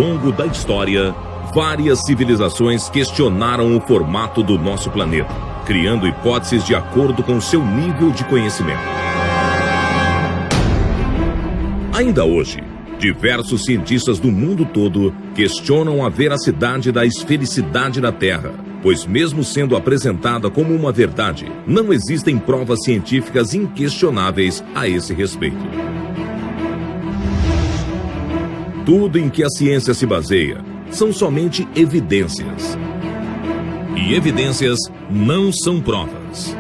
longo da história, várias civilizações questionaram o formato do nosso planeta, criando hipóteses de acordo com seu nível de conhecimento. Ainda hoje, diversos cientistas do mundo todo questionam a veracidade da esfericidade da Terra, pois mesmo sendo apresentada como uma verdade, não existem provas científicas inquestionáveis a esse respeito. Tudo em que a ciência se baseia são somente evidências. E evidências não são provas.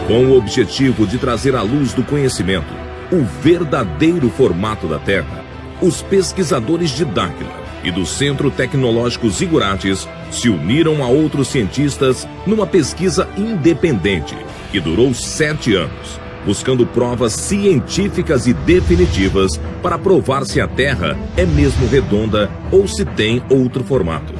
Com o objetivo de trazer à luz do conhecimento o verdadeiro formato da Terra, os pesquisadores de Dáquila e do Centro Tecnológico Zigurates se uniram a outros cientistas numa pesquisa independente que durou 7 anos, buscando provas científicas e definitivas para provar se a Terra é mesmo redonda ou se tem outro formato.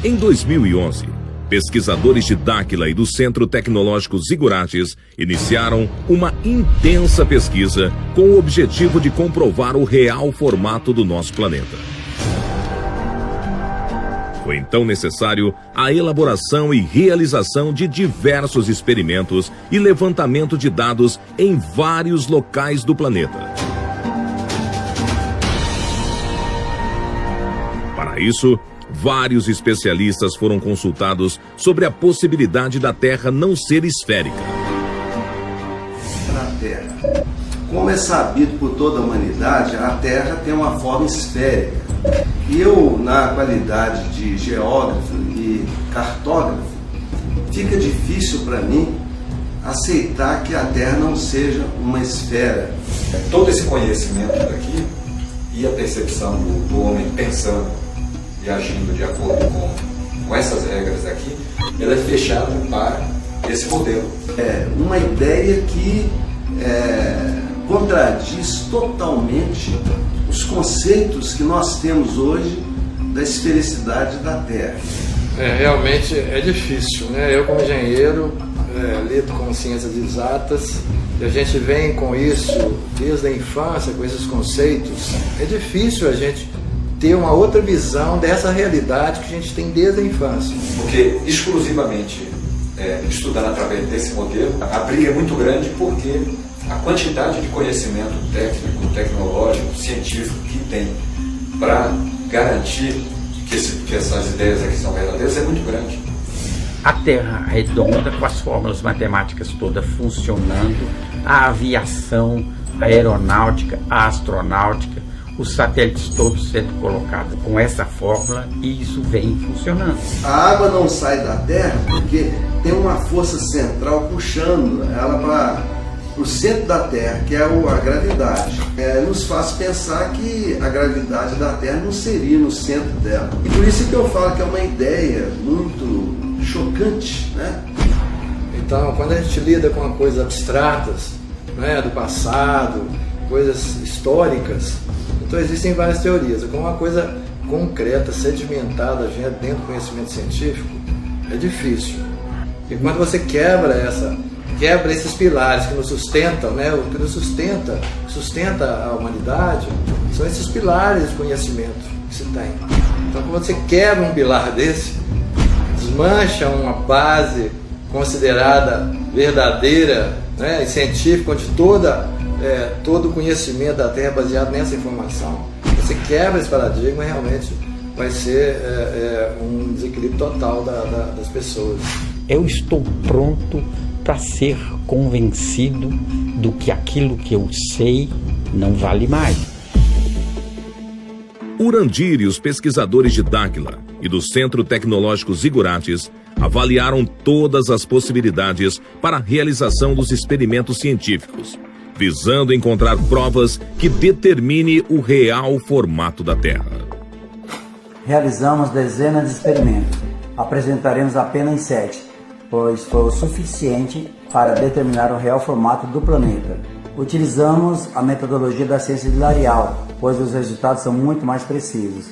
Em 2011, pesquisadores de Dáquila e do Centro Tecnológico Zigurates iniciaram uma intensa pesquisa com o objetivo de comprovar o real formato do nosso planeta. Foi então necessário a elaboração e realização de diversos experimentos e levantamento de dados em vários locais do planeta. Para isso, vários especialistas foram consultados sobre a possibilidade da Terra não ser esférica. Na Terra, como é sabido por toda a humanidade, a Terra tem uma forma esférica. E eu, na qualidade de geógrafo e cartógrafo, fica difícil para mim aceitar que a Terra não seja uma esfera. Todo esse conhecimento daqui e a percepção do homem pensando e agindo de acordo com essas regras aqui, ela é fechada para esse modelo. É uma ideia que contradiz totalmente os conceitos que nós temos hoje da esfericidade da Terra. Realmente é difícil, né? Eu, como engenheiro, lido com ciências exatas, e a gente vem com isso desde a infância, com esses conceitos. É difícil a gente ter uma outra visão dessa realidade que a gente tem desde a infância. Porque exclusivamente estudando através desse modelo, a briga é muito grande porque a quantidade de conhecimento técnico, tecnológico, científico que tem para garantir que essas ideias aqui são verdadeiras é muito grande. A Terra redonda, com as fórmulas matemáticas todas funcionando, a aviação, a aeronáutica, a astronáutica, os satélites todos sendo colocados com essa fórmula, e isso vem funcionando. A água não sai da Terra porque tem uma força central puxando ela para o centro da Terra, que é a gravidade. Nos faz pensar que a gravidade da Terra não seria no centro dela. E por isso que eu falo que é uma ideia muito chocante, né? Então, quando a gente lida com coisas abstratas, né, do passado, coisas históricas, então existem várias teorias. Com uma coisa concreta, sedimentada dentro do conhecimento científico, é difícil. E quando você quebra esses pilares que nos sustentam, né, o que nos sustenta a humanidade, são esses pilares de conhecimento que se tem. Então, quando você quebra um pilar desse, desmancha uma base considerada verdadeira, né, e científica, onde todo o conhecimento da Terra é baseado nessa informação. Você quebra esse paradigma, realmente vai ser um desequilíbrio total das pessoas. Eu estou pronto para ser convencido do que aquilo que eu sei não vale mais. Urandir e os pesquisadores de Dáquila e do Centro Tecnológico Zigurates avaliaram todas as possibilidades para a realização dos experimentos científicos, visando encontrar provas que determine o real formato da Terra. Realizamos dezenas de experimentos. Apresentaremos apenas 7, pois foi o suficiente para determinar o real formato do planeta. Utilizamos a metodologia da ciência de L'Arial, pois os resultados são muito mais precisos.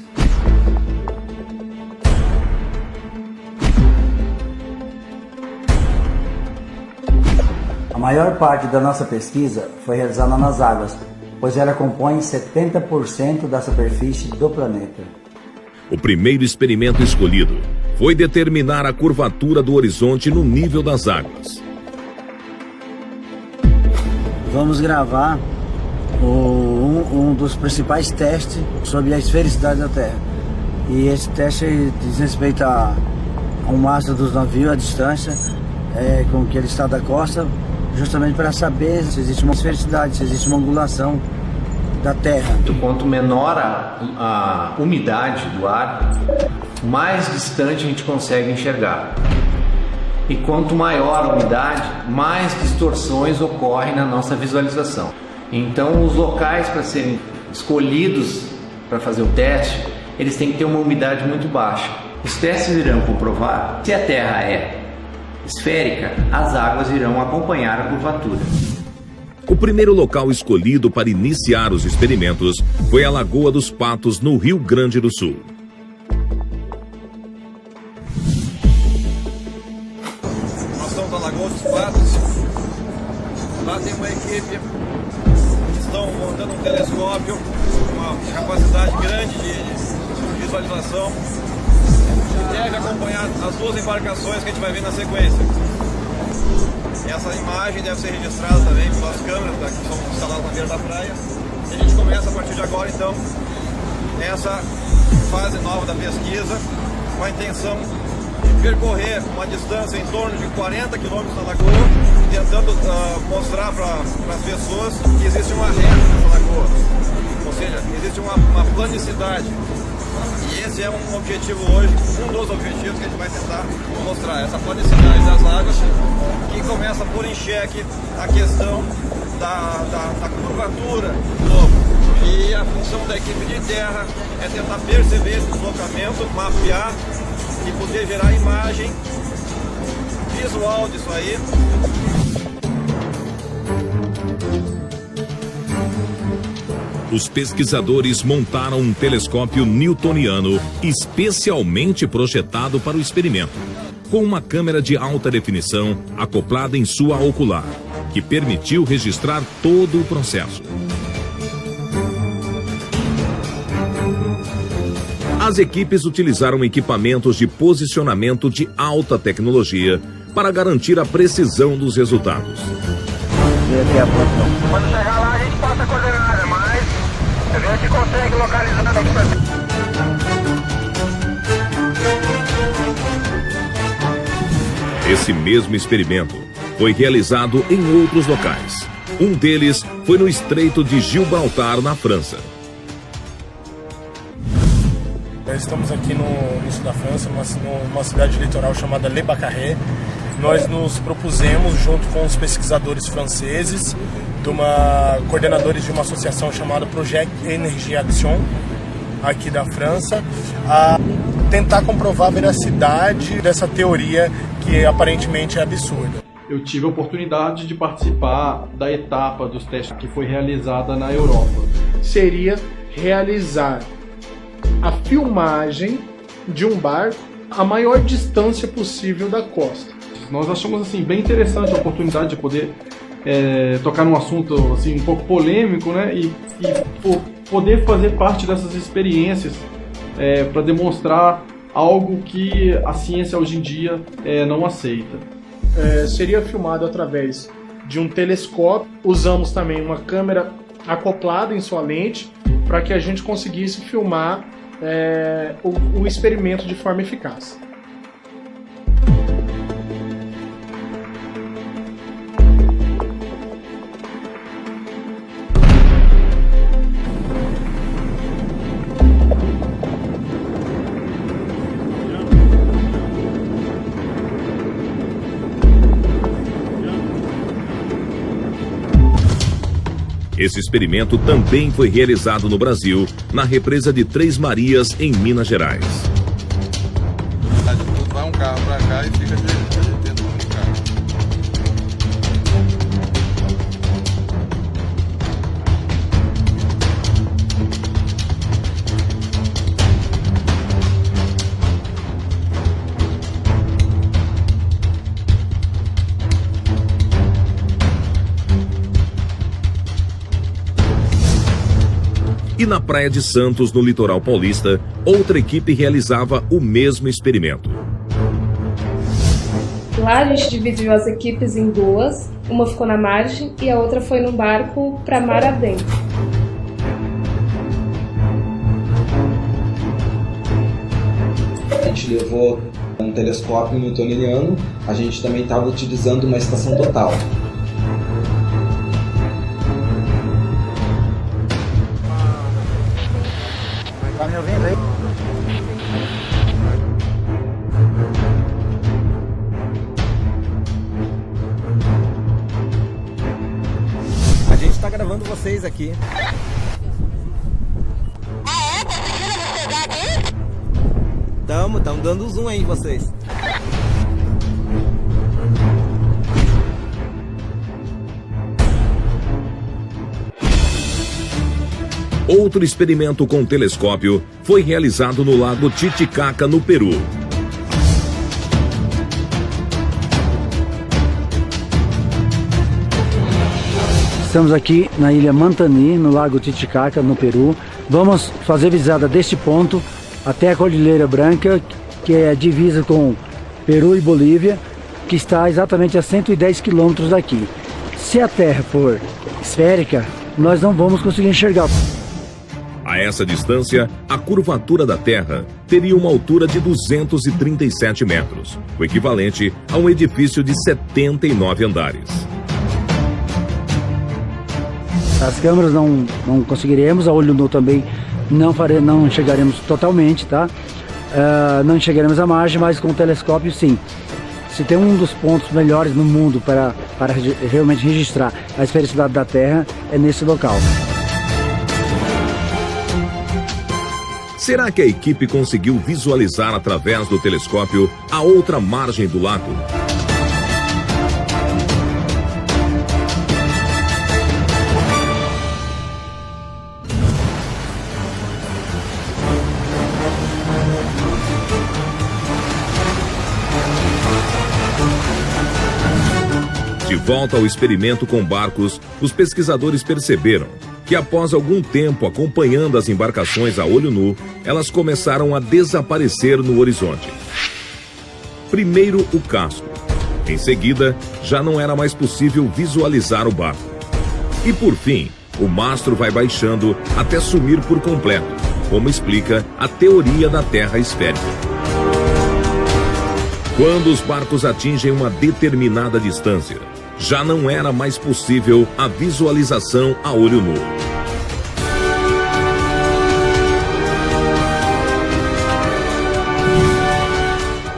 A maior parte da nossa pesquisa foi realizada nas águas, pois ela compõe 70% da superfície do planeta. O primeiro experimento escolhido foi determinar a curvatura do horizonte no nível das águas. Vamos gravar um dos principais testes sobre a esfericidade da Terra. E esse teste diz respeito ao mastro dos navios, a distância com que ele está da costa, justamente para saber se existe uma esfericidade, se existe uma angulação da Terra. Quanto menor a umidade do ar, mais distante a gente consegue enxergar. E quanto maior a umidade, mais distorções ocorrem na nossa visualização. Então, os locais para serem escolhidos para fazer o teste, eles têm que ter uma umidade muito baixa. Os testes irão comprovar se a Terra é esférica, as águas irão acompanhar a curvatura. O primeiro local escolhido para iniciar os experimentos foi a Lagoa dos Patos, no Rio Grande do Sul. Nós estamos na Lagoa dos Patos. Lá tem uma equipe que estão montando um telescópio com uma capacidade grande de visualização. Deve acompanhar as duas embarcações que a gente vai ver na sequência. Essa imagem deve ser registrada também pelas câmeras que são instaladas na beira da praia. E a gente começa a partir de agora, então, essa fase nova da pesquisa, com a intenção de percorrer uma distância em torno de 40 quilômetros na lagoa, tentando mostrar para as pessoas que existe uma reta nessa lagoa. Ou seja, existe uma planicidade. E esse é um objetivo hoje, um dos objetivos que a gente vai tentar mostrar, essa planicidade das águas, que começa a pôr em xeque a questão da curvatura do globo. E a função da equipe de terra é tentar perceber esse deslocamento, mapear e poder gerar imagem visual disso aí. Os pesquisadores montaram um telescópio newtoniano especialmente projetado para o experimento, com uma câmera de alta definição acoplada em sua ocular, que permitiu registrar todo o processo. As equipes utilizaram equipamentos de posicionamento de alta tecnologia para garantir a precisão dos resultados. Quando chegar lá a gente passa a coordenada, mas a gente consegue localizar aqui. Esse mesmo experimento foi realizado em outros locais. Um deles foi no Estreito de Gibraltar, na França. Nós estamos aqui no sul da França, numa cidade litoral chamada Le Baccaré. Nós nos propusemos, junto com os pesquisadores franceses, coordenadores de uma associação chamada Projet Énergie Action, aqui da França, a tentar comprovar a veracidade dessa teoria que aparentemente é absurda. Eu tive a oportunidade de participar da etapa dos testes que foi realizada na Europa. Seria realizar a filmagem de um barco a maior distância possível da costa. Nós achamos assim bem interessante a oportunidade de poder tocar num assunto assim um pouco polêmico, né? E poder fazer parte dessas experiências para demonstrar algo que a ciência hoje em dia não aceita. Seria filmado através de um telescópio. Usamos também uma câmera acoplada em sua lente para que a gente conseguisse filmar o experimento de forma eficaz. Esse experimento também foi realizado no Brasil, na represa de Três Marias, em Minas Gerais. Vai um carro para cá e fica tentando comunicar. E na Praia de Santos, no litoral paulista, outra equipe realizava o mesmo experimento. Lá a gente dividiu as equipes em duas, uma ficou na margem e a outra foi num barco para mar adentro. A gente levou um telescópio newtoniano, a gente também estava utilizando uma estação total. Tá me ouvindo aí? A gente tá gravando vocês aqui. Ah, é? Conseguiram me pegar aqui? Tamo dando zoom aí em vocês. Outro experimento com telescópio foi realizado no lago Titicaca, no Peru. Estamos aqui na ilha Mantani, no lago Titicaca, no Peru. Vamos fazer visada deste ponto até a Cordilheira Branca, que é a divisa com Peru e Bolívia, que está exatamente a 110 quilômetros daqui. Se a Terra for esférica, nós não vamos conseguir enxergar. A essa distância, a curvatura da Terra teria uma altura de 237 metros, o equivalente a um edifício de 79 andares. As câmeras não conseguiremos, a olho nu também não enxergaremos totalmente, tá? Não enxergaremos a margem, mas com o telescópio sim. Se tem um dos pontos melhores no mundo para realmente registrar a esfericidade da Terra, é nesse local. Será que a equipe conseguiu visualizar através do telescópio a outra margem do lago? De volta ao experimento com barcos, os pesquisadores perceberam que após algum tempo acompanhando as embarcações a olho nu, elas começaram a desaparecer no horizonte. Primeiro o casco. Em seguida, já não era mais possível visualizar o barco. E por fim, o mastro vai baixando até sumir por completo, como explica a teoria da Terra esférica. Quando os barcos atingem uma determinada distância, já não era mais possível a visualização a olho nu.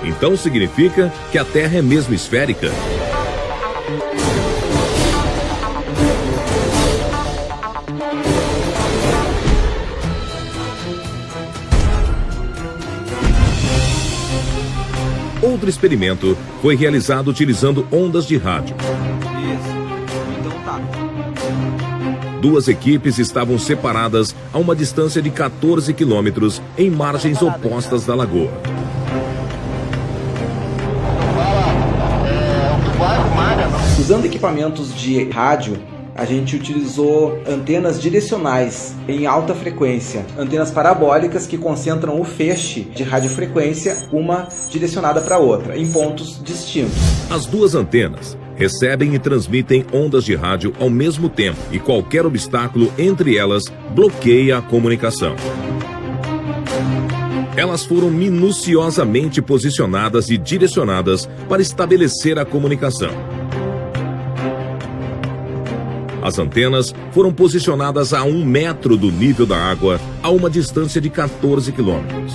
Então significa que a Terra é mesmo esférica? Outro experimento foi realizado utilizando ondas de rádio. Duas equipes estavam separadas a uma distância de 14 quilômetros em margens opostas da lagoa. Usando equipamentos de rádio, a gente utilizou antenas direcionais em alta frequência, antenas parabólicas que concentram o feixe de radiofrequência, uma direcionada para a outra, em pontos distintos. As duas antenas recebem e transmitem ondas de rádio ao mesmo tempo e qualquer obstáculo entre elas bloqueia a comunicação. Elas foram minuciosamente posicionadas e direcionadas para estabelecer a comunicação. As antenas foram posicionadas a 1 metro do nível da água, a uma distância de 14 quilômetros.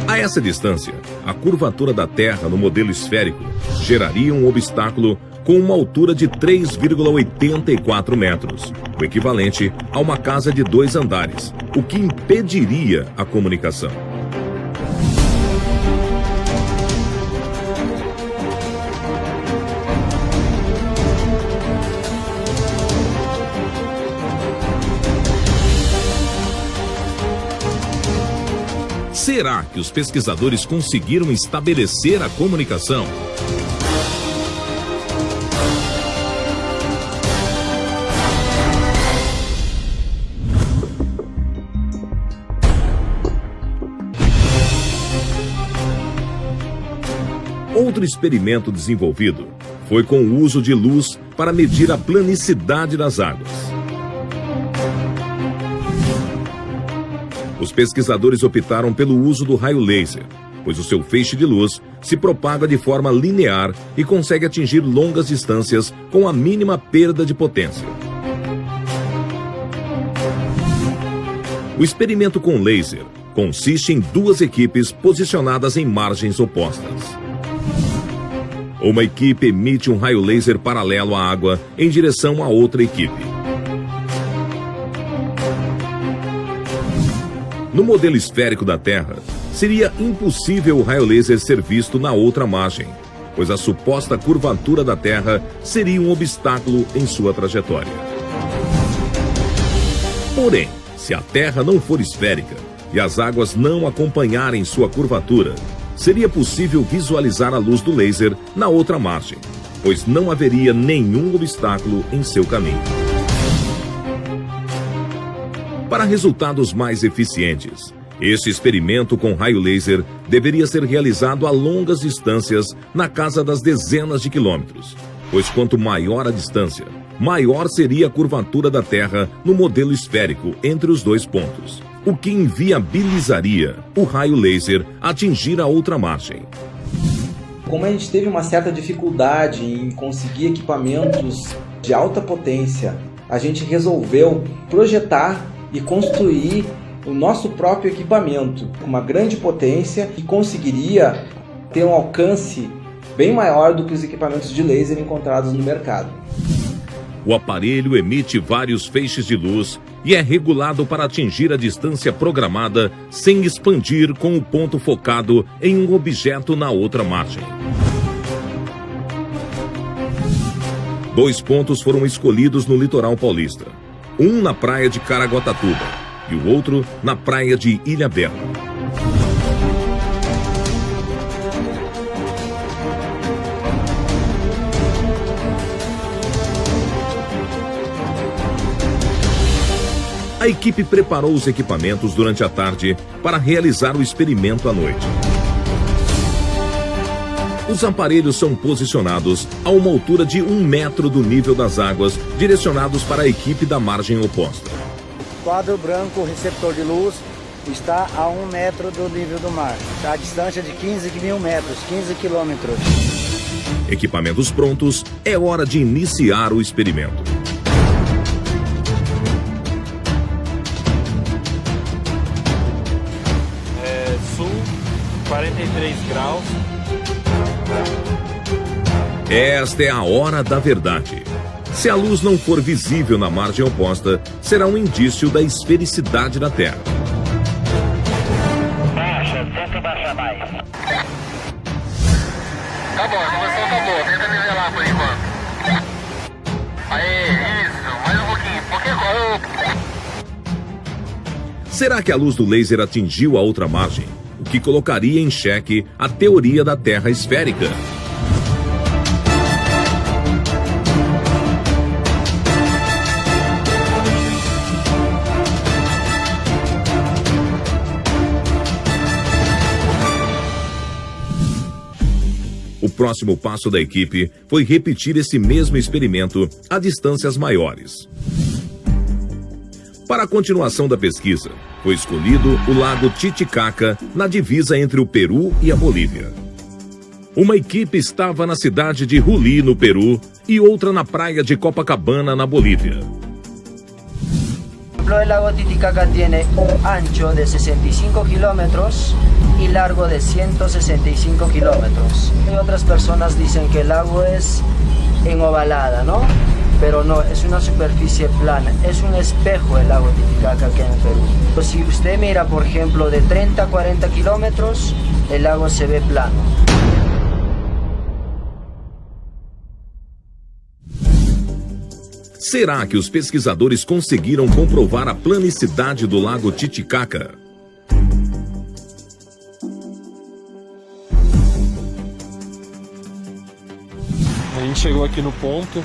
A essa distância, a curvatura da Terra no modelo esférico geraria um obstáculo com uma altura de 3,84 metros, o equivalente a uma casa de 2 andares, o que impediria a comunicação. Será que os pesquisadores conseguiram estabelecer a comunicação? Outro experimento desenvolvido foi com o uso de luz para medir a planicidade das águas. Os pesquisadores optaram pelo uso do raio laser, pois o seu feixe de luz se propaga de forma linear e consegue atingir longas distâncias com a mínima perda de potência. O experimento com laser consiste em 2 equipes posicionadas em margens opostas. Uma equipe emite um raio laser paralelo à água em direção à outra equipe. No modelo esférico da Terra, seria impossível o raio laser ser visto na outra margem, pois a suposta curvatura da Terra seria um obstáculo em sua trajetória. Porém, se a Terra não for esférica e as águas não acompanharem sua curvatura, seria possível visualizar a luz do laser na outra margem, pois não haveria nenhum obstáculo em seu caminho. Para resultados mais eficientes, este experimento com raio laser deveria ser realizado a longas distâncias na casa das dezenas de quilômetros, pois quanto maior a distância, maior seria a curvatura da Terra no modelo esférico entre os 2 pontos, o que inviabilizaria o raio laser atingir a outra margem. Como a gente teve uma certa dificuldade em conseguir equipamentos de alta potência, a gente resolveu projetar e construir o nosso próprio equipamento com uma grande potência que conseguiria ter um alcance bem maior do que os equipamentos de laser encontrados no mercado. O aparelho emite vários feixes de luz e é regulado para atingir a distância programada sem expandir com o ponto focado em um objeto na outra margem. 2 pontos foram escolhidos no litoral paulista. Um na praia de Caraguatatuba e o outro na praia de Ilhabela. A equipe preparou os equipamentos durante a tarde para realizar o experimento à noite. Os aparelhos são posicionados a uma altura de 1 metro do nível das águas, direcionados para a equipe da margem oposta. O quadro branco, receptor de luz, está a 1 metro do nível do mar. Está a distância de 15 mil metros, 15 quilômetros. Equipamentos prontos, é hora de iniciar o experimento. Sul, 43 graus. Esta é a hora da verdade. Se a luz não for visível na margem oposta, será um indício da esfericidade da Terra. Baixa, tenta baixar mais. Tá bom, a conversão tá boa, tenta nivelar por enquanto. Aí, isso, mais um pouquinho, Será que a luz do laser atingiu a outra margem, o que colocaria em xeque a teoria da Terra esférica? O próximo passo da equipe foi repetir esse mesmo experimento a distâncias maiores. Para a continuação da pesquisa, foi escolhido o lago Titicaca, na divisa entre o Peru e a Bolívia. Uma equipe estava na cidade de Juli, no Peru, e outra na praia de Copacabana, na Bolívia. El lago Titicaca tiene un ancho de 65 kilómetros y largo de 165 kilómetros. Otras personas dicen que el lago es ovalada, ¿no? Pero no, es una superficie plana, es un espejo el lago Titicaca aquí en el Perú. Pues si usted mira, por ejemplo, de 30 a 40 kilómetros, el lago se ve plano. Será que os pesquisadores conseguiram comprovar a planicidade do lago Titicaca? A gente chegou aqui no ponto,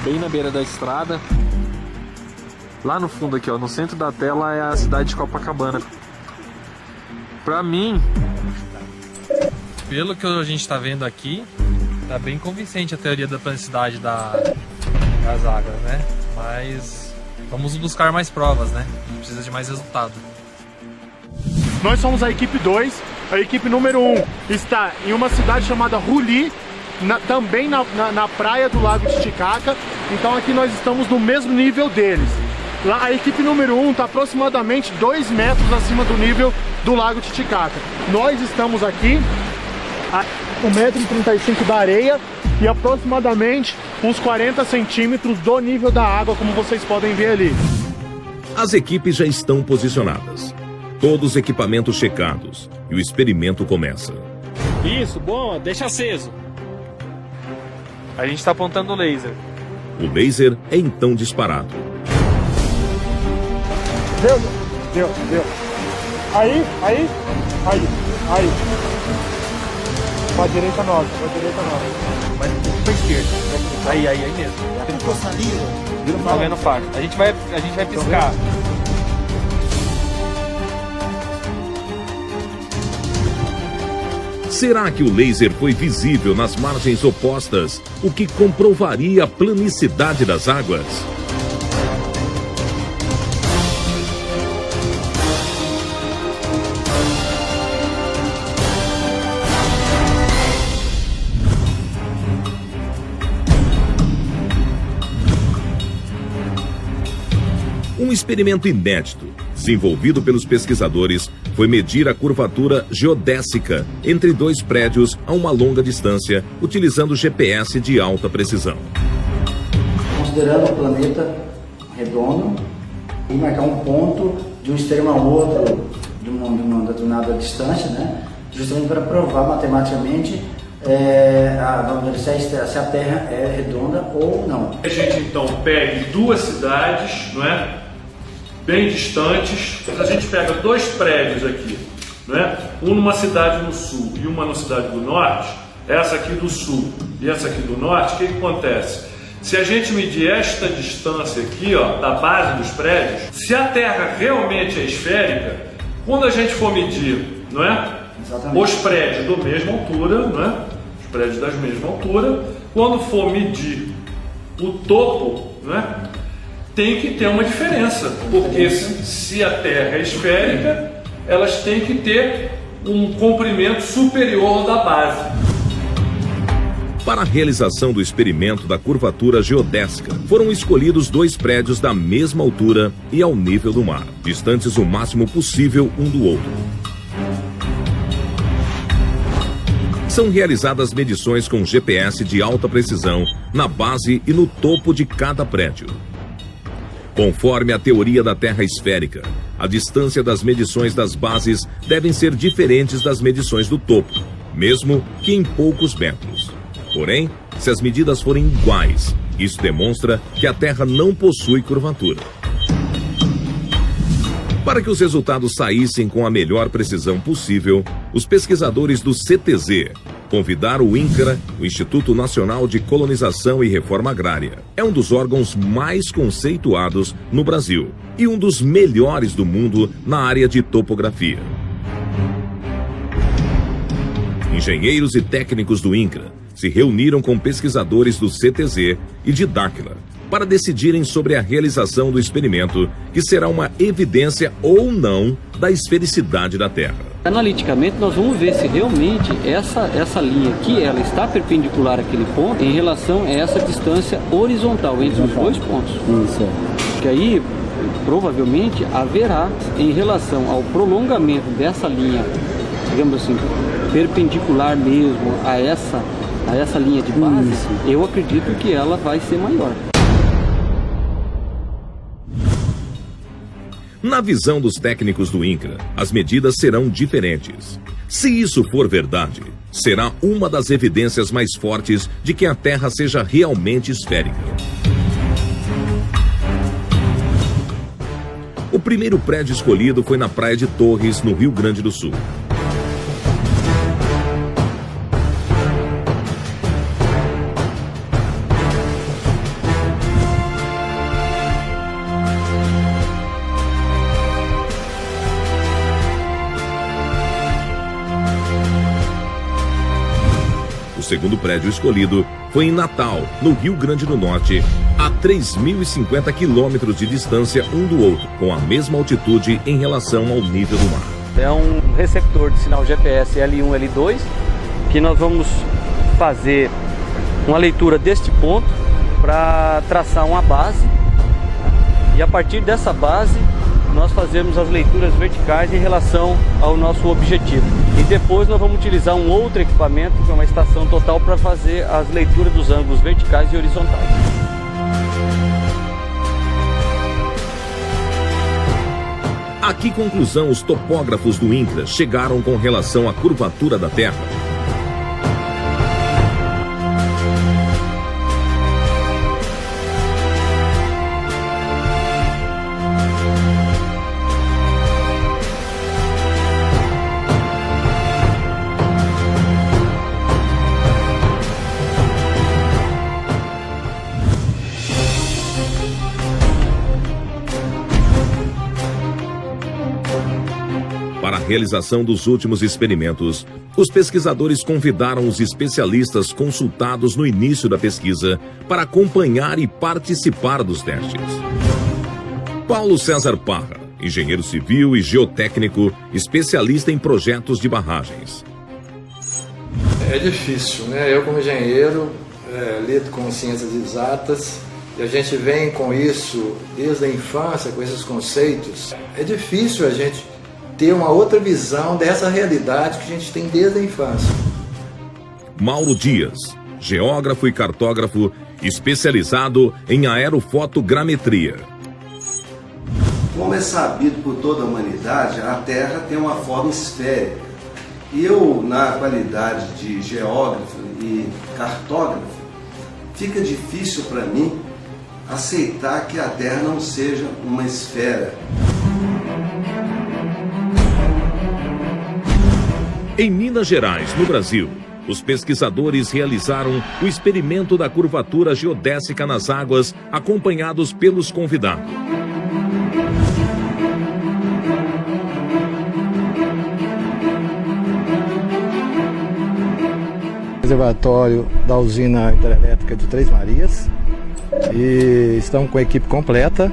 bem na beira da estrada. Lá no fundo aqui, ó, no centro da tela é a cidade de Copacabana. Pra mim, pelo que a gente tá vendo aqui, tá bem convincente a teoria da planicidade das águas, né? Mas vamos buscar mais provas, né? A gente precisa de mais resultado. Nós somos a equipe 2, a equipe número 1 está em uma cidade chamada Ruli, também na praia do Lago Titicaca, então aqui nós estamos no mesmo nível deles. Lá a equipe número 1 está aproximadamente 2 metros acima do nível do Lago Titicaca. Nós estamos aqui a 1,35 m da areia e aproximadamente uns 40 centímetros do nível da água, como vocês podem ver ali. As equipes já estão posicionadas, todos os equipamentos checados e o experimento começa. Isso, bom, deixa aceso. A gente está apontando o laser. O laser é então disparado. Deu. Aí. Pra direita nossa. Vai pra esquerda. Aí mesmo. Tá vendo o faco? A gente vai piscar. Será que o laser foi visível nas margens opostas, o que comprovaria a planicidade das águas? Um experimento inédito, desenvolvido pelos pesquisadores, foi medir a curvatura geodésica entre 2 prédios a uma longa distância, utilizando GPS de alta precisão. Considerando o planeta redondo e marcar um ponto de um extremo ao outro de uma determinada distância, né? Justamente para provar matematicamente se a Terra é redonda ou não. A gente então pegue 2 cidades, não é? Bem distantes. A gente pega 2 prédios aqui, não é? Um numa cidade no sul e uma na cidade do norte. Essa aqui do sul e essa aqui do norte. O que acontece? Se a gente medir esta distância aqui, ó, da base dos prédios, se a Terra realmente é esférica, quando a gente for medir, não é? Exatamente. Os prédios da mesma altura, não é? Os prédios da mesma altura, quando for medir o topo, não é? Tem que ter uma diferença, porque se a Terra é esférica, elas têm que ter um comprimento superior da base. Para a realização do experimento da curvatura geodésica, foram escolhidos 2 prédios da mesma altura e ao nível do mar, distantes o máximo possível um do outro. São realizadas medições com GPS de alta precisão na base e no topo de cada prédio. Conforme a teoria da Terra esférica, a distância das medições das bases devem ser diferentes das medições do topo, mesmo que em poucos metros. Porém, se as medidas forem iguais, isso demonstra que a Terra não possui curvatura. Para que os resultados saíssem com a melhor precisão possível, os pesquisadores do CTZ convidaram o INCRA, o Instituto Nacional de Colonização e Reforma Agrária. É um dos órgãos mais conceituados no Brasil e um dos melhores do mundo na área de topografia. Engenheiros e técnicos do INCRA se reuniram com pesquisadores do CTZ e de Dáquila para decidirem sobre a realização do experimento, que será uma evidência ou não da esfericidade da Terra. Analiticamente, nós vamos ver se realmente essa linha aqui, ela está perpendicular àquele ponto em relação a essa distância horizontal entre os 2 pontos. Isso. Que aí, provavelmente, haverá, em relação ao prolongamento dessa linha digamos assim, perpendicular mesmo a essa linha de base, eu acredito que ela vai ser maior. Na visão dos técnicos do INCRA, as medidas serão diferentes. Se isso for verdade, será uma das evidências mais fortes de que a Terra seja realmente esférica. O primeiro prédio escolhido foi na Praia de Torres, no Rio Grande do Sul. O segundo prédio escolhido foi em Natal, no Rio Grande do Norte, a 3.050 quilômetros de distância um do outro, com a mesma altitude em relação ao nível do mar. É um receptor de sinal GPS L1, L2, que nós vamos fazer uma leitura deste ponto para traçar uma base, e a partir dessa base nós fazemos as leituras verticais em relação ao nosso objetivo. E depois nós vamos utilizar um outro equipamento, que é uma estação total, para fazer as leituras dos ângulos verticais e horizontais. A que conclusão os topógrafos do INCRA chegaram com relação à curvatura da Terra? Para a realização dos últimos experimentos, os pesquisadores convidaram os especialistas consultados no início da pesquisa para acompanhar e participar dos testes. Paulo César Parra, engenheiro civil e geotécnico, especialista em projetos de barragens. É difícil, né? Eu como engenheiro lido com ciências exatas e a gente vem com isso desde a infância, com esses conceitos. É difícil a gente ter uma outra visão dessa realidade que a gente tem desde a infância. Mauro Dias, geógrafo e cartógrafo, especializado em aerofotogrametria. Como é sabido por toda a humanidade, a Terra tem uma forma esférica. E eu, na qualidade de geógrafo e cartógrafo, fica difícil para mim aceitar que a Terra não seja uma esfera. Em Minas Gerais, no Brasil, os pesquisadores realizaram o experimento da curvatura geodésica nas águas, acompanhados pelos convidados. Reservatório da usina hidrelétrica de Três Marias, e estamos com a equipe completa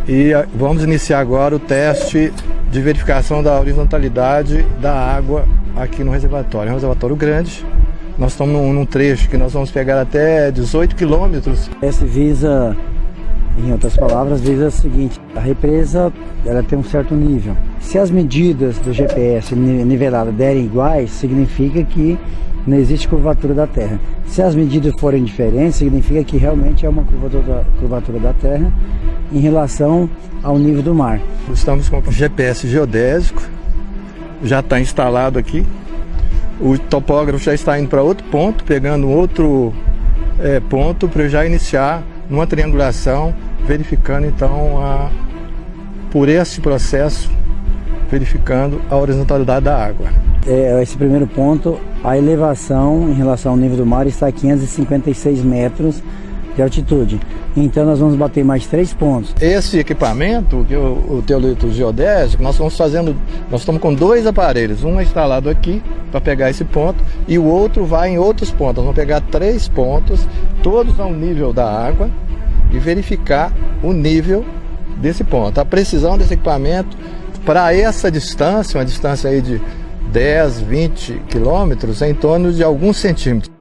e vamos iniciar agora o teste de verificação da horizontalidade da água aqui no reservatório. É um reservatório grande, nós estamos num trecho que nós vamos pegar até 18 quilômetros. Esse visa, em outras palavras, visa o seguinte: a represa ela tem um certo nível. Se as medidas do GPS nivelado derem iguais, significa que não existe curvatura da Terra. Se as medidas forem diferentes, significa que realmente é uma curvatura da Terra em relação ao nível do mar. Estamos com o GPS geodésico, já está instalado aqui. O topógrafo já está indo para outro ponto, pegando outro ponto para já iniciar uma triangulação, verificando então por esse processo, verificando a horizontalidade da água. Esse primeiro ponto, a elevação em relação ao nível do mar está a 556 metros de altitude. Então nós vamos bater mais 3 pontos. Esse equipamento, o teolito geodésico, nós estamos com 2 aparelhos. Um é instalado aqui para pegar esse ponto e o outro vai em outros pontos. Nós vamos pegar 3 pontos, todos ao nível da água, e verificar o nível desse ponto. A precisão desse equipamento para essa distância, uma distância aí de 10, 20 quilômetros, é em torno de alguns centímetros.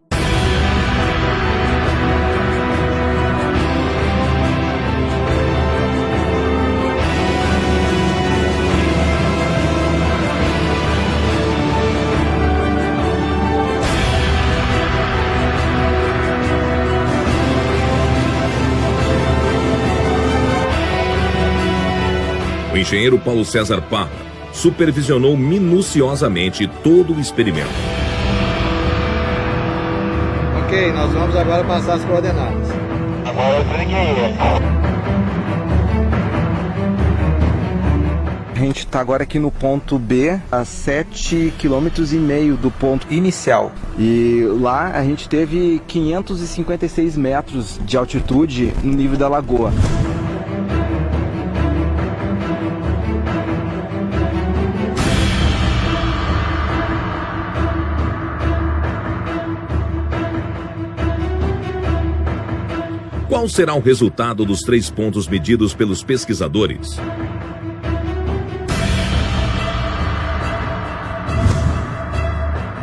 engenheiro Paulo César Parra supervisionou minuciosamente todo o experimento. Ok, nós vamos agora passar as coordenadas. Agora eu cliquei. A gente está agora aqui no ponto B, a 7,5 km do ponto inicial. E lá a gente teve 556 metros de altitude no nível da lagoa. Qual será o resultado dos 3 pontos medidos pelos pesquisadores?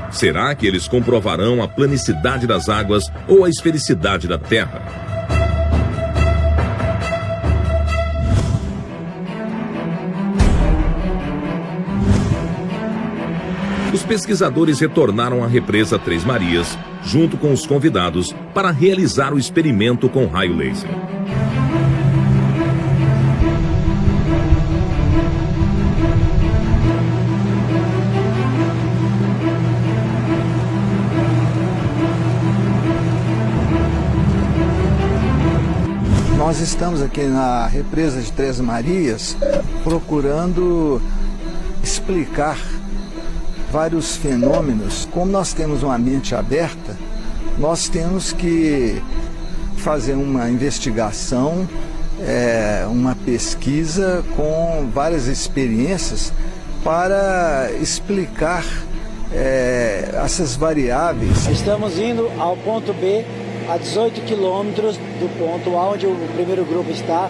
Será que eles comprovarão a planicidade das águas ou a esfericidade da Terra? Os pesquisadores retornaram à represa Três Marias, junto com os convidados, para realizar o experimento com raio laser. Nós estamos aqui na represa de Três Marias procurando explicar vários fenômenos. Como nós temos uma mente aberta, nós temos que fazer uma investigação, uma pesquisa com várias experiências para explicar essas variáveis. Estamos indo ao ponto B, a 18 quilômetros do ponto onde o primeiro grupo está.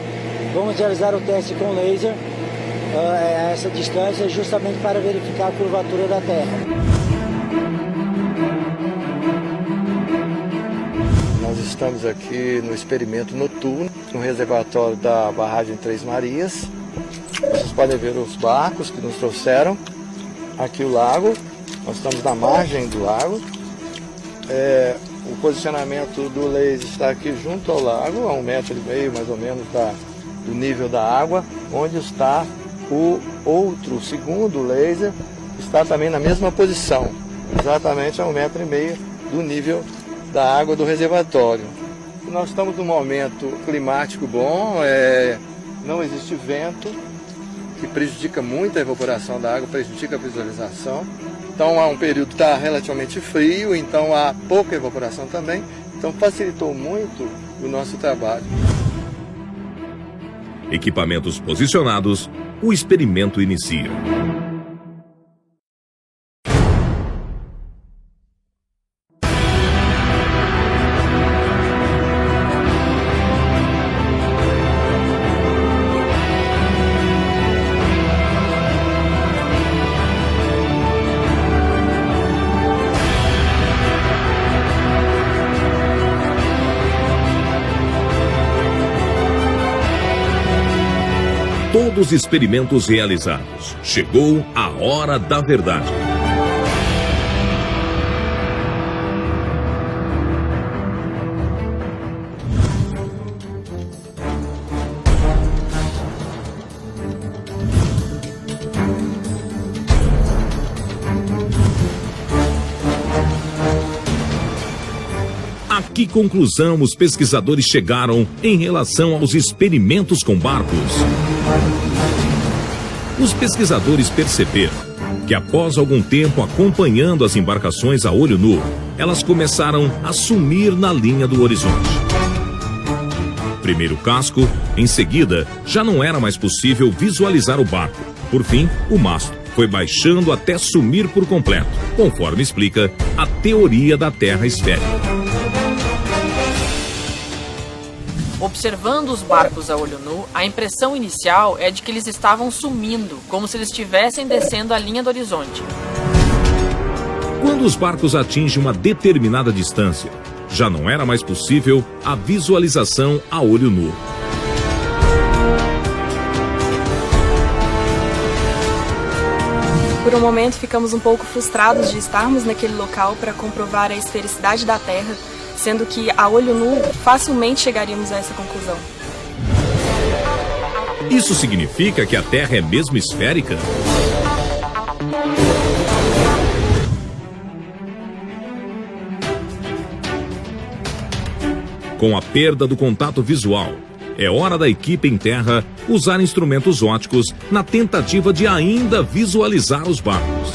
Vamos realizar o teste com laser a essa distância, justamente para verificar a curvatura da Terra. Nós estamos aqui no experimento noturno, no reservatório da barragem Três Marias. Vocês podem ver os barcos que nos trouxeram. Aqui o lago, nós estamos na margem do lago. O posicionamento do laser está aqui junto ao lago, a 1,5 metro mais ou menos do nível da água, onde está o segundo laser, está também na mesma posição, exatamente a 1,5 metro do nível da água do reservatório. Nós estamos num momento climático bom, não existe vento, que prejudica muito a evaporação da água, prejudica a visualização. Então há um período que está relativamente frio, então há pouca evaporação também, então facilitou muito o nosso trabalho. Equipamentos posicionados, o experimento inicia. Todos os experimentos realizados. Chegou a hora da verdade. A que conclusão os pesquisadores chegaram em relação aos experimentos com barcos? Os pesquisadores perceberam que após algum tempo acompanhando as embarcações a olho nu, elas começaram a sumir na linha do horizonte. Primeiro o casco, em seguida, já não era mais possível visualizar o barco. Por fim, o mastro foi baixando até sumir por completo, conforme explica a teoria da Terra esférica. Observando os barcos a olho nu, a impressão inicial é de que eles estavam sumindo, como se eles estivessem descendo a linha do horizonte. Quando os barcos atingem uma determinada distância, já não era mais possível a visualização a olho nu. Por um momento ficamos um pouco frustrados de estarmos naquele local para comprovar a esfericidade da Terra, sendo que a olho nu facilmente chegaríamos a essa conclusão. Isso significa que a Terra é mesmo esférica? Com a perda do contato visual, é hora da equipe em terra usar instrumentos ópticos na tentativa de ainda visualizar os barcos.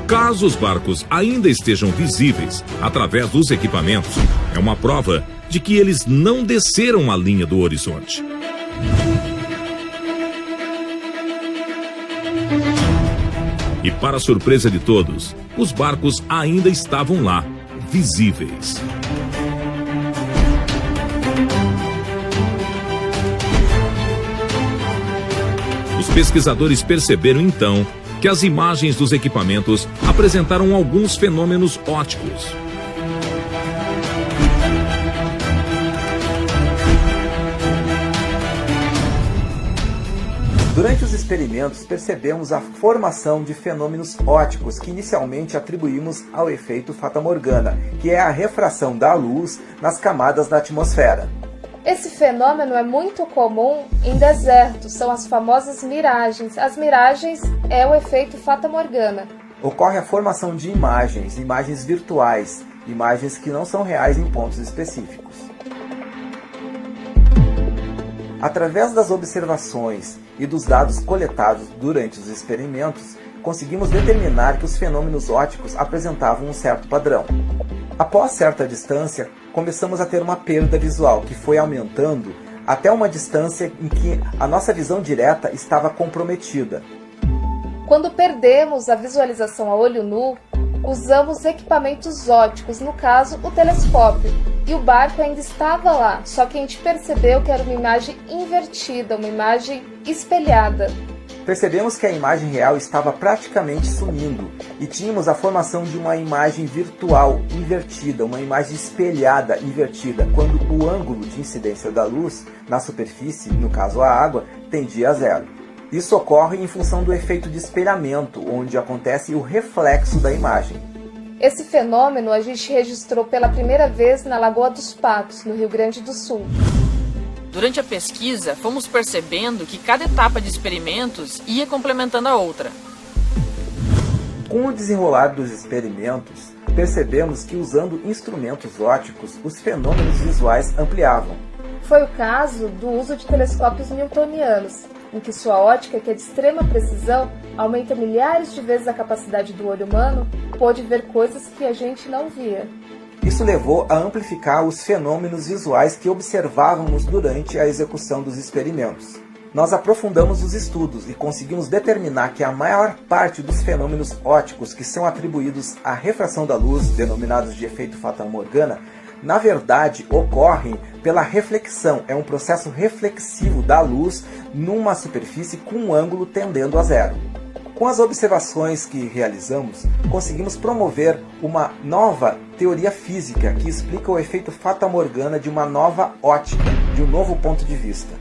Caso os barcos ainda estejam visíveis através dos equipamentos, é uma prova de que eles não desceram a linha do horizonte. E para surpresa de todos, os barcos ainda estavam lá, visíveis. Os pesquisadores perceberam então que as imagens dos equipamentos apresentaram alguns fenômenos ópticos. Durante os experimentos, percebemos a formação de fenômenos ópticos que inicialmente atribuímos ao efeito fatamorgana, que é a refração da luz nas camadas da atmosfera. Esse fenômeno é muito comum em desertos, são as famosas miragens. As miragens é o efeito fatamorgana. Ocorre a formação de imagens virtuais, imagens que não são reais em pontos específicos. Através das observações e dos dados coletados durante os experimentos, conseguimos determinar que os fenômenos ópticos apresentavam um certo padrão. Após certa distância, começamos a ter uma perda visual, que foi aumentando até uma distância em que a nossa visão direta estava comprometida. Quando perdemos a visualização a olho nu, usamos equipamentos ópticos, no caso o telescópio, e o barco ainda estava lá, só que a gente percebeu que era uma imagem invertida, uma imagem espelhada. Percebemos que a imagem real estava praticamente sumindo e tínhamos a formação de uma imagem virtual invertida, uma imagem espelhada invertida, quando o ângulo de incidência da luz na superfície, no caso a água, tendia a zero. Isso ocorre em função do efeito de espelhamento, onde acontece o reflexo da imagem. Esse fenômeno a gente registrou pela primeira vez na Lagoa dos Patos, no Rio Grande do Sul. Durante a pesquisa, fomos percebendo que cada etapa de experimentos ia complementando a outra. Com o desenrolar dos experimentos, percebemos que usando instrumentos ópticos, os fenômenos visuais ampliavam. Foi o caso do uso de telescópios newtonianos, em que sua ótica, que é de extrema precisão, aumenta milhares de vezes a capacidade do olho humano, pôde ver coisas que a gente não via. Isso levou a amplificar os fenômenos visuais que observávamos durante a execução dos experimentos. Nós aprofundamos os estudos e conseguimos determinar que a maior parte dos fenômenos ópticos que são atribuídos à refração da luz, denominados de efeito fatamorgana, na verdade ocorrem pela reflexão. É um processo reflexivo da luz numa superfície com um ângulo tendendo a zero. Com as observações que realizamos, conseguimos promover uma nova teoria física que explica o efeito fatamorgana de uma nova ótica, de um novo ponto de vista.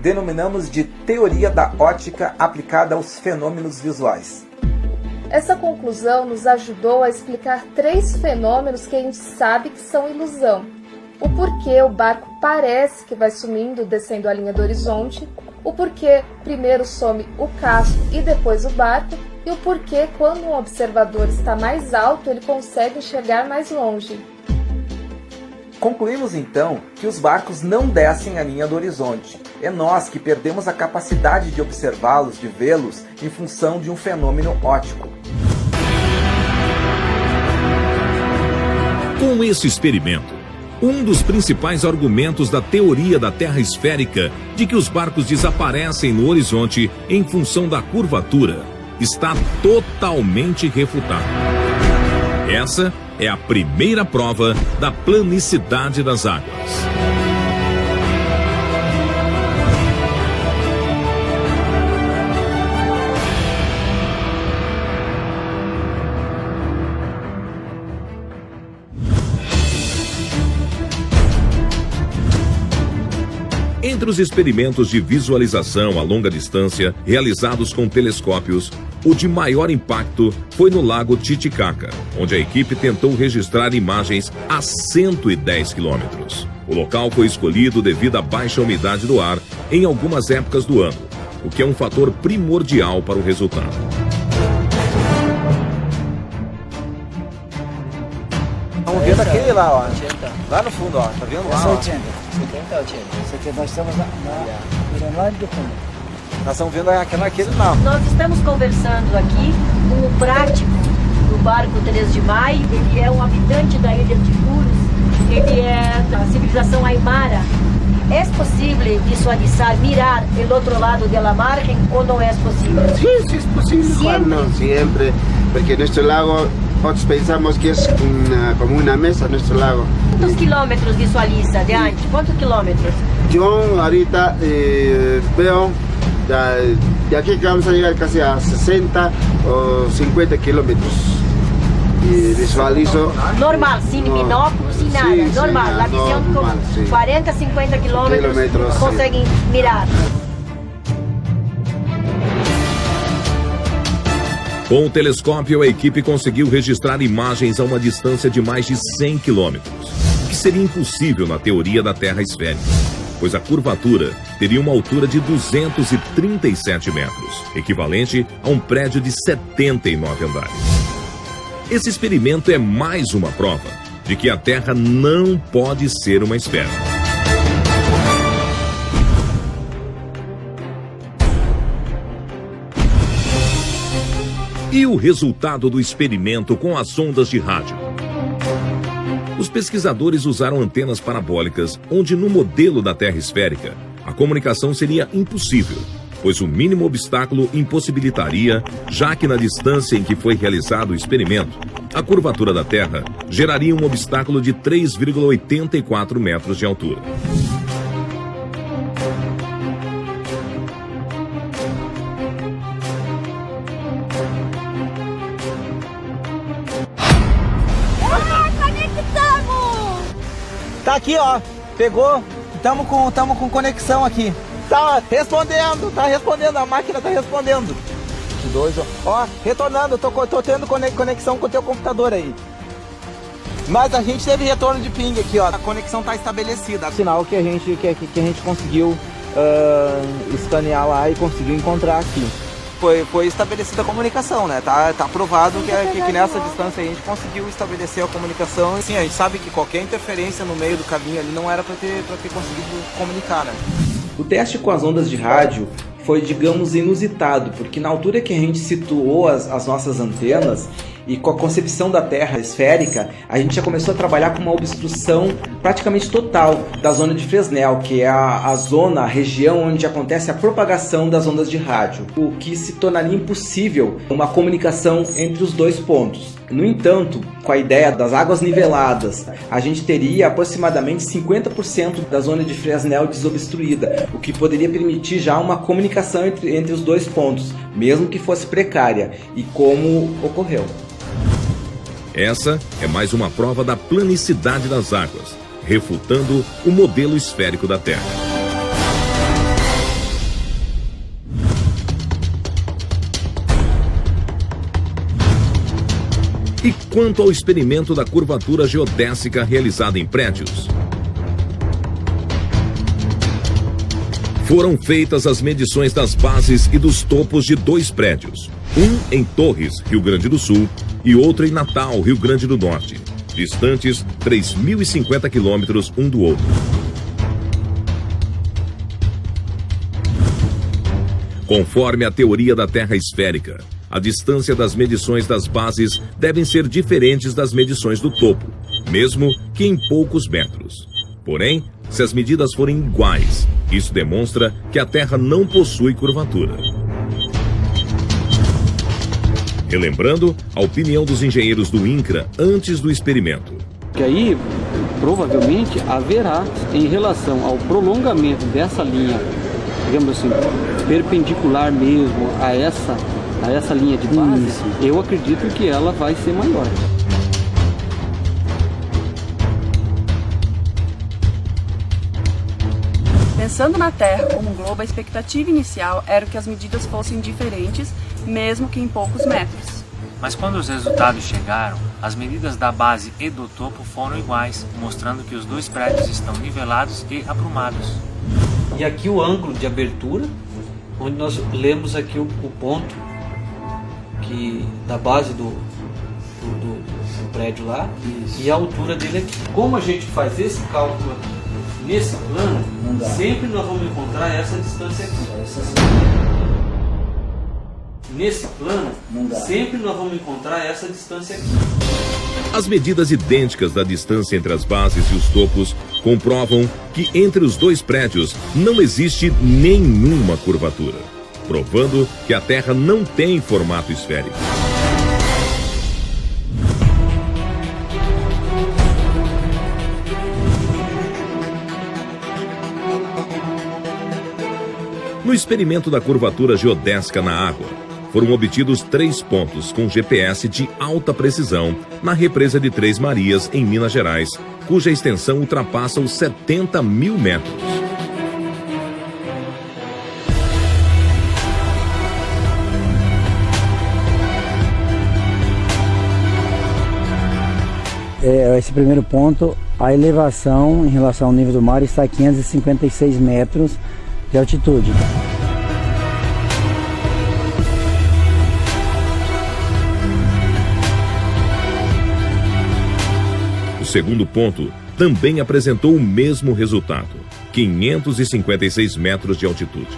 Denominamos de teoria da ótica aplicada aos fenômenos visuais. Essa conclusão nos ajudou a explicar 3 fenômenos que a gente sabe que são ilusão. O porquê o barco parece que vai sumindo, descendo a linha do horizonte, o porquê primeiro some o casco e depois o barco, e o porquê quando um observador está mais alto ele consegue enxergar mais longe. Concluímos então que os barcos não descem a linha do horizonte. É nós que perdemos a capacidade de observá-los, de vê-los, em função de um fenômeno óptico. Com esse experimento, um dos principais argumentos da teoria da Terra esférica de que os barcos desaparecem no horizonte em função da curvatura está totalmente refutado. Essa é a primeira prova da planicidade das águas. Entre os experimentos de visualização a longa distância realizados com telescópios, o de maior impacto foi no Lago Titicaca, onde a equipe tentou registrar imagens a 110 quilômetros. O local foi escolhido devido à baixa umidade do ar em algumas épocas do ano, o que é um fator primordial para o resultado. Estamos vendo aquele lá, ó. Lá no fundo, ó. Tá vendo lá? Essa Ó. 80. 70, nós estamos lá do fundo. Nós estamos vendo aquele lá. Nós estamos conversando aqui com o prático do barco 3 de Maio. Ele é um habitante da ilha de Puros. Ele é da civilização Aymara. É possível visualizar, mirar o outro lado da margem ou não é possível? Sí, es posible, Juan, no, siempre, porque nuestro lago, nosotros pensamos que es como una mesa nuestro lago. Quantos quilômetros visualiza de antes? Quantos quilômetros? Yo ahorita veo de aquí que vamos a llegar casi a 60 o 50 kilómetros. Y visualizo. Normal, sin binóculos, sin nada. Sí, normal, sí, la visión normal, como sí. 40, 50 kilómetros Sí. conseguem mirar. Com o telescópio, a equipe conseguiu registrar imagens a uma distância de mais de 100 quilômetros, o que seria impossível na teoria da Terra esférica, pois a curvatura teria uma altura de 237 metros, equivalente a um prédio de 79 andares. Esse experimento é mais uma prova de que a Terra não pode ser uma esfera. E o resultado do experimento com as ondas de rádio? Os pesquisadores usaram antenas parabólicas, onde no modelo da Terra esférica, a comunicação seria impossível, pois o mínimo obstáculo impossibilitaria, já que na distância em que foi realizado o experimento, a curvatura da Terra geraria um obstáculo de 3,84 metros de altura. Tá aqui, ó. Pegou. Tamo com conexão aqui. Tá respondendo, a máquina tá respondendo. Ó, retornando, tô tendo conexão com o teu computador aí. Mas a gente teve retorno de ping aqui, ó. A conexão tá estabelecida. Sinal que a gente conseguiu escanear lá e conseguiu encontrar aqui. Foi estabelecida a comunicação, né? Tá provado que nessa distância a gente conseguiu estabelecer a comunicação. Assim, a gente sabe que qualquer interferência no meio do caminho ali não era para ter conseguido comunicar, né? O teste com as ondas de rádio foi, digamos, inusitado, porque na altura que a gente situou as nossas antenas e com a concepção da Terra esférica, a gente já começou a trabalhar com uma obstrução praticamente total da zona de Fresnel, que é a região onde acontece a propagação das ondas de rádio, o que se tornaria impossível uma comunicação entre os dois pontos. No entanto, com a ideia das águas niveladas, a gente teria aproximadamente 50% da zona de Fresnel desobstruída, o que poderia permitir já uma comunicação entre os dois pontos, mesmo que fosse precária, e como ocorreu. Essa é mais uma prova da planicidade das águas, refutando o modelo esférico da Terra. E quanto ao experimento da curvatura geodésica realizada em prédios? Foram feitas as medições das bases e dos topos de 2 prédios, um em Torres, Rio Grande do Sul, e outro em Natal, Rio Grande do Norte, distantes 3.050 quilômetros um do outro. Conforme a teoria da Terra esférica, a distância das medições das bases devem ser diferentes das medições do topo, mesmo que em poucos metros. Porém, se as medidas forem iguais, isso demonstra que a Terra não possui curvatura. Relembrando a opinião dos engenheiros do INCRA antes do experimento. Que aí, provavelmente, haverá, em relação ao prolongamento dessa linha, digamos assim, perpendicular mesmo a essa linha de base, eu acredito que ela vai ser maior. Pensando na Terra como um globo, a expectativa inicial era que as medidas fossem diferentes, mesmo que em poucos metros. Mas quando os resultados chegaram, as medidas da base e do topo foram iguais, mostrando que os dois prédios estão nivelados e aprumados. E aqui o ângulo de abertura, onde nós lemos aqui o ponto da base do prédio lá. Isso. E a altura dele aqui. Como a gente faz esse cálculo aqui nesse plano, sempre nós vamos encontrar essa distância aqui. Nesse plano, sempre nós vamos encontrar essa distância aqui. As medidas idênticas da distância entre as bases e os topos comprovam que entre os dois prédios não existe nenhuma curvatura, provando que a Terra não tem formato esférico. No experimento da curvatura geodésica na água, foram obtidos 3 pontos com GPS de alta precisão na represa de Três Marias, em Minas Gerais, cuja extensão ultrapassa os 70 mil metros. Esse primeiro ponto, a elevação em relação ao nível do mar está a 556 metros de altitude. O segundo ponto também apresentou o mesmo resultado, 556 metros de altitude.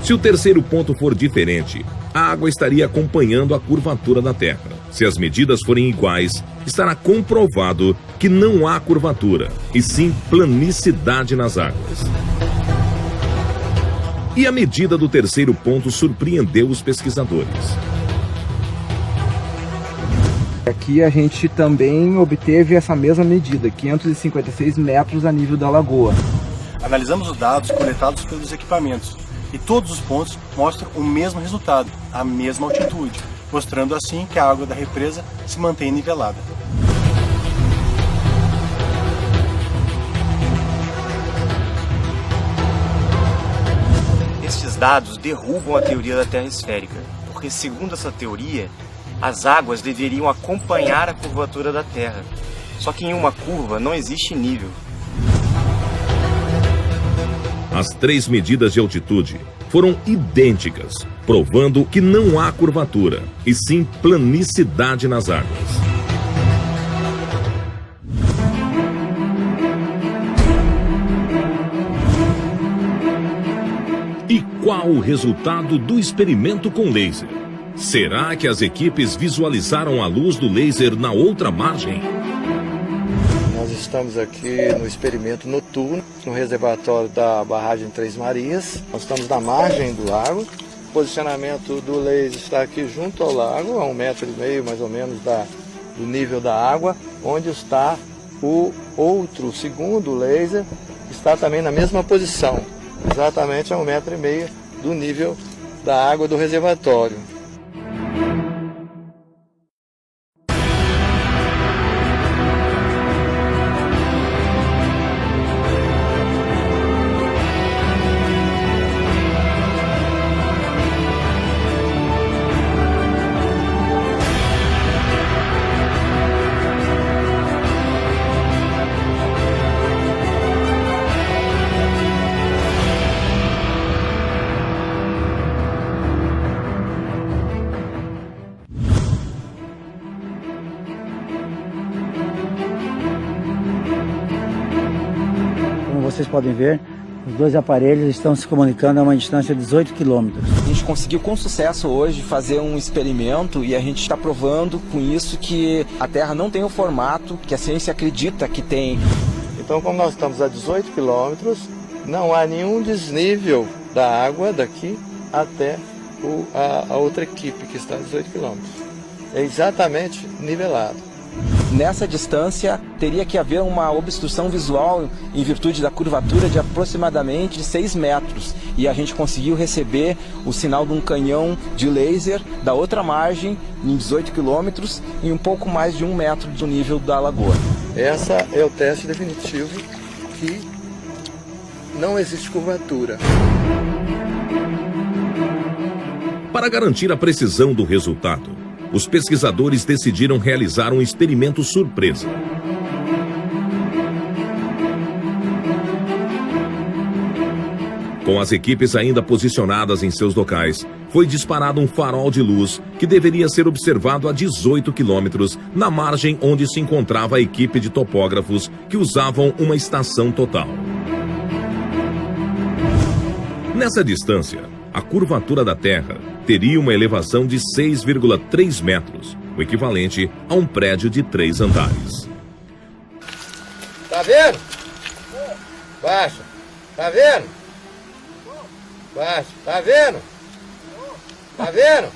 Se o terceiro ponto for diferente, a água estaria acompanhando a curvatura da Terra. Se as medidas forem iguais, estará comprovado que não há curvatura, e sim planicidade nas águas. E a medida do terceiro ponto surpreendeu os pesquisadores. Aqui a gente também obteve essa mesma medida, 556 metros a nível da lagoa. Analisamos os dados coletados pelos equipamentos e todos os pontos mostram o mesmo resultado, a mesma altitude, mostrando assim que a água da represa se mantém nivelada. Estes dados derrubam a teoria da Terra esférica, porque segundo essa teoria, as águas deveriam acompanhar a curvatura da Terra. Só que em uma curva não existe nível. As 3 medidas de altitude foram idênticas, provando que não há curvatura, e sim planicidade nas águas. E qual o resultado do experimento com laser? Será que as equipes visualizaram a luz do laser na outra margem? Nós estamos aqui no experimento noturno, no reservatório da barragem Três Marias. Nós estamos na margem do lago. O posicionamento do laser está aqui junto ao lago, a 1,5 metro mais ou menos do nível da água, onde está o outro segundo laser, está também na mesma posição, exatamente a 1,5 metro do nível da água do reservatório. Vocês podem ver, os dois aparelhos estão se comunicando a uma distância de 18 quilômetros. A gente conseguiu com sucesso hoje fazer um experimento e a gente está provando com isso que a Terra não tem o formato que a ciência acredita que tem. Então, como nós estamos a 18 quilômetros, não há nenhum desnível da água daqui até a outra equipe que está a 18 quilômetros. É exatamente nivelado. Nessa distância, teria que haver uma obstrução visual em virtude da curvatura de aproximadamente 6 metros. E a gente conseguiu receber o sinal de um canhão de laser da outra margem, em 18 quilômetros, e um pouco mais de 1 metro do nível da lagoa. Essa é o teste definitivo que não existe curvatura. Para garantir a precisão do resultado, os pesquisadores decidiram realizar um experimento surpresa. Com as equipes ainda posicionadas em seus locais, foi disparado um farol de luz que deveria ser observado a 18 quilômetros na margem onde se encontrava a equipe de topógrafos que usavam uma estação total. Nessa distância, a curvatura da Terra teria uma elevação de 6,3 metros, o equivalente a um prédio de 3 andares. Tá vendo? Baixa. Tá vendo? Baixa. Tá vendo? Tá vendo?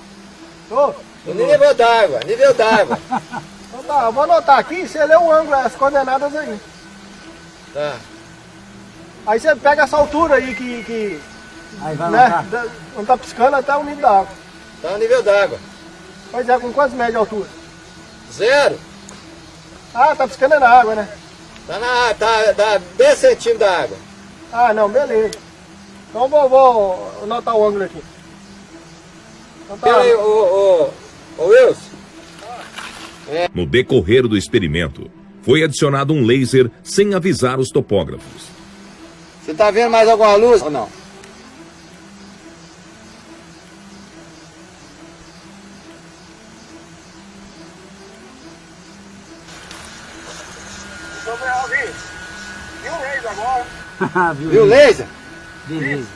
O nível d'água, nível d'água. Então tá, eu vou anotar aqui, você lê o ângulo, as coordenadas aí. Tá. Aí você pega essa altura aí que aí vai né, não tá piscando até o nível da água. Tá o nível d'água. Pois é, com quantos metros de altura? 0. Ah, tá piscando é na água, né? Tá na água, tá 10 centímetros da água. Ah, não, beleza. Então vou anotar o ângulo aqui. Então tá. Peraí, ô Wilson. No decorrer do experimento, foi adicionado um laser sem avisar os topógrafos. Você tá vendo mais alguma luz ou não? Viu o laser agora? Viu o laser? Beleza.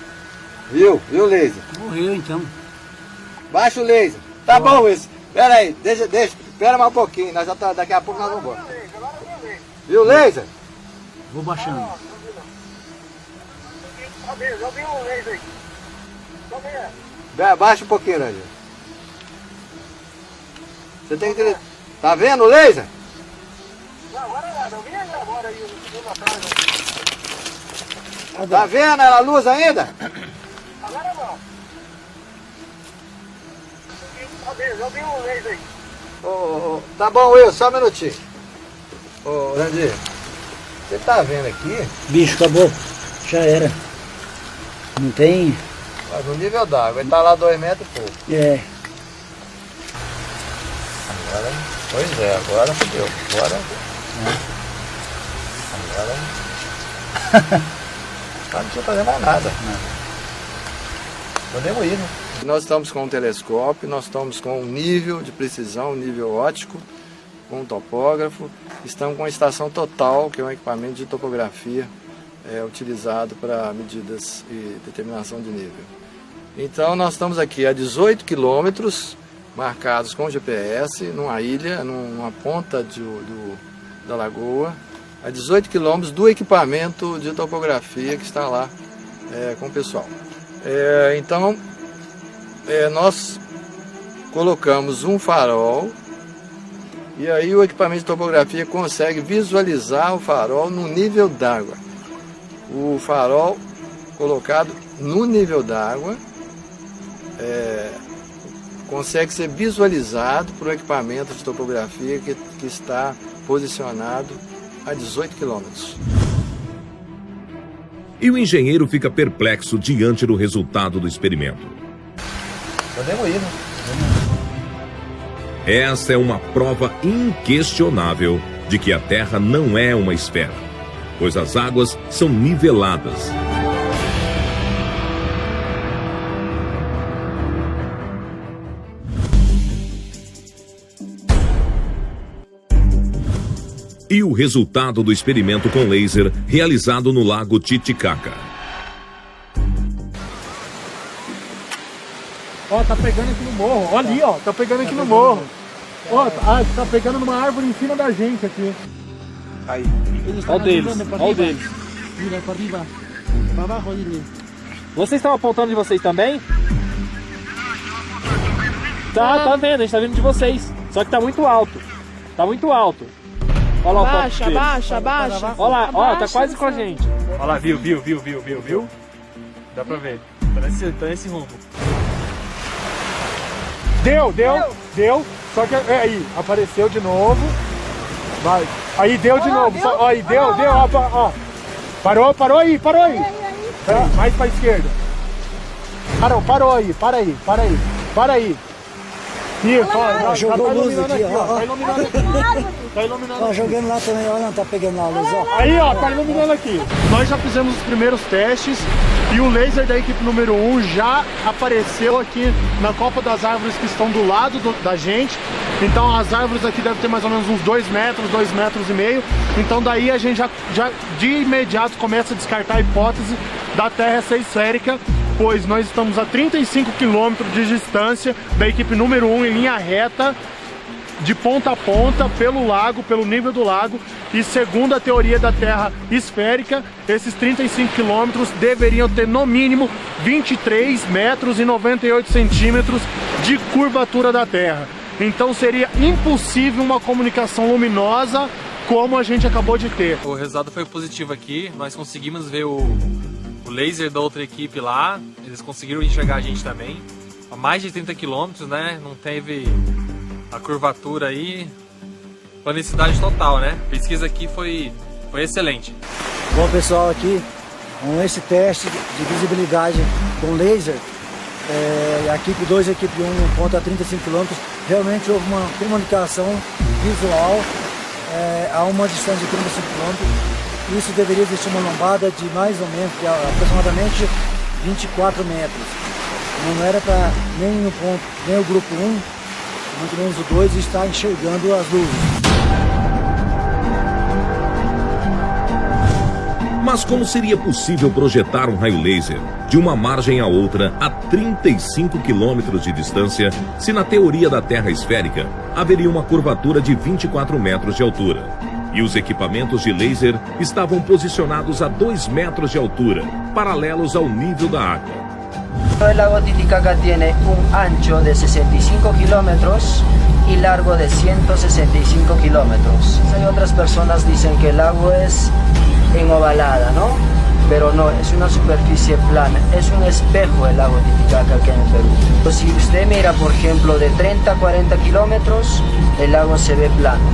Viu o laser. Morreu então. Baixa o laser. Tá bom, Wilson. Pera aí, deixa, espera mais um pouquinho. Nós já tá, daqui a pouco nós vamos embora. Viu o laser? Vou baixando. Eu vi o laser aí. Baixa um pouquinho, Rangel. Você tem que... Tá vendo o laser? Não, agora nada. Eu vi ele agora aí, Tá vendo a luz ainda? Agora não. Eu vi o laser aí. Tá bom, Will, só um minutinho. Ô, Randir, você tá vendo aqui? Bicho, acabou. Já era. Não tem... Mas o nível d'água, ele tá lá 2 metros e pouco. É. Agora, pois é, agora fodeu. Agora... Não precisa fazer mais nada. Podemos ir, né? Nós estamos com um telescópio, nós estamos com um nível de precisão, um nível óptico, com um topógrafo. Estamos com uma estação total, que é um equipamento de topografia utilizado para medidas e determinação de nível. Então nós estamos aqui a 18 quilômetros, marcados com GPS, numa ilha, numa ponta da lagoa, a 18 quilômetros do equipamento de topografia que está lá com o pessoal. Então, nós colocamos um farol e aí o equipamento de topografia consegue visualizar o farol no nível d'água. O farol colocado no nível d'água consegue ser visualizado por um equipamento de topografia que está posicionado a 18 quilômetros. E o engenheiro fica perplexo diante do resultado do experimento. Podemos ir, né? Essa é uma prova inquestionável de que a Terra não é uma esfera, pois as águas são niveladas. E o resultado do experimento com laser realizado no Lago Titicaca. Ó, tá pegando aqui no morro. Olha ali, ó. Tá pegando aqui no morro. Ó, tá pegando numa árvore em cima da gente aqui. Aí. Olha o deles. Olha o deles. Vocês estão apontando de vocês também? Tá vendo. A gente tá vendo de vocês. Só que tá muito alto. Tá muito alto. Olha lá o Abaixa, foco abaixa, abaixa. Olha lá, ó, tá Abaixa, quase com a Luciano. gente. Olha lá, viu? Dá pra ver. Tá nesse rumo. Deu. Só que aí, apareceu de novo. Vai. Aí deu de novo. Ó, aí deu, ó. Parou aí. Tá, mais pra esquerda. Parou aí, para aí. Isso, ó, jogou luz aqui, ó. Tá iluminando aqui. Ó, jogando lá também, ó, não tá pegando a luz, ó. Aí, ó, tá iluminando aqui. Nós já fizemos os primeiros testes e o laser da equipe número 1 já apareceu aqui na copa das árvores que estão do lado da gente. Então as árvores aqui devem ter mais ou menos uns 2 metros, 2,5 metros. Então daí a gente já de imediato começa a descartar a hipótese da Terra ser esférica, pois nós estamos a 35 quilômetros de distância da equipe número 1 em linha reta, de ponta a ponta, pelo lago, pelo nível do lago, e segundo a teoria da Terra esférica, esses 35 quilômetros deveriam ter no mínimo 23 metros e 98 centímetros de curvatura da Terra. Então seria impossível uma comunicação luminosa como a gente acabou de ter. O resultado foi positivo aqui, nós conseguimos ver o laser da outra equipe lá, eles conseguiram enxergar a gente também. A mais de 30 quilômetros, né? Não teve a curvatura aí, planicidade total, né? A pesquisa aqui foi excelente. Bom, pessoal, aqui com esse teste de visibilidade com laser, a equipe 2 e a equipe 1 ponto a 35 km, realmente houve uma comunicação visual a uma distância de 35 km. Isso deveria existir uma lombada de mais ou menos, de aproximadamente 24 metros. Não era para nem o grupo 1, muito menos o 2, estar enxergando as luzes. Mas como seria possível projetar um raio laser de uma margem a outra a 35 quilômetros de distância, se na teoria da Terra esférica haveria uma curvatura de 24 metros de altura? E os equipamentos de laser estavam posicionados a 2 metros de altura, paralelos ao nível da água. El lago Titicaca tiene un ancho de 65 kilómetros y largo de 165 kilómetros. Hay otras personas que dicen que el lago es en ovalada, ¿no? Pero no, es una superficie plana, es un espejo el lago Titicaca aquí en el Perú. Entonces, si usted mira, por ejemplo, de 30 a 40 kilómetros, el lago se ve plano.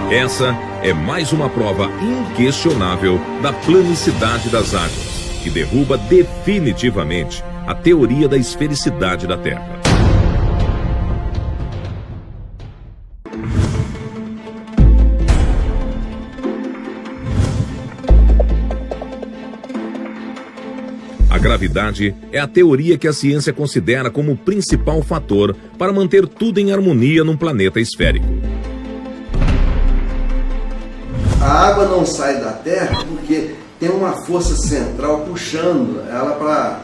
Essa é mais uma prova inquestionável da planicidade das águas, que derruba definitivamente a teoria da esfericidade da Terra. A gravidade é a teoria que a ciência considera como o principal fator para manter tudo em harmonia num planeta esférico. A água não sai da Terra porque tem uma força central puxando ela para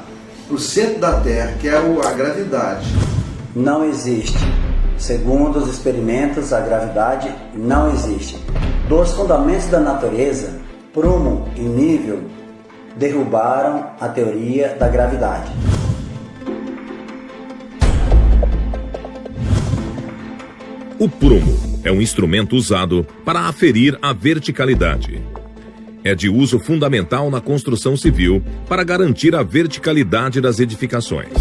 o centro da Terra, que é a gravidade. Não existe. Segundo os experimentos, a gravidade não existe. Dos fundamentos da natureza, Prumo e Nível derrubaram a teoria da gravidade. O prumo é um instrumento usado para aferir a verticalidade. É de uso fundamental na construção civil para garantir a verticalidade das edificações.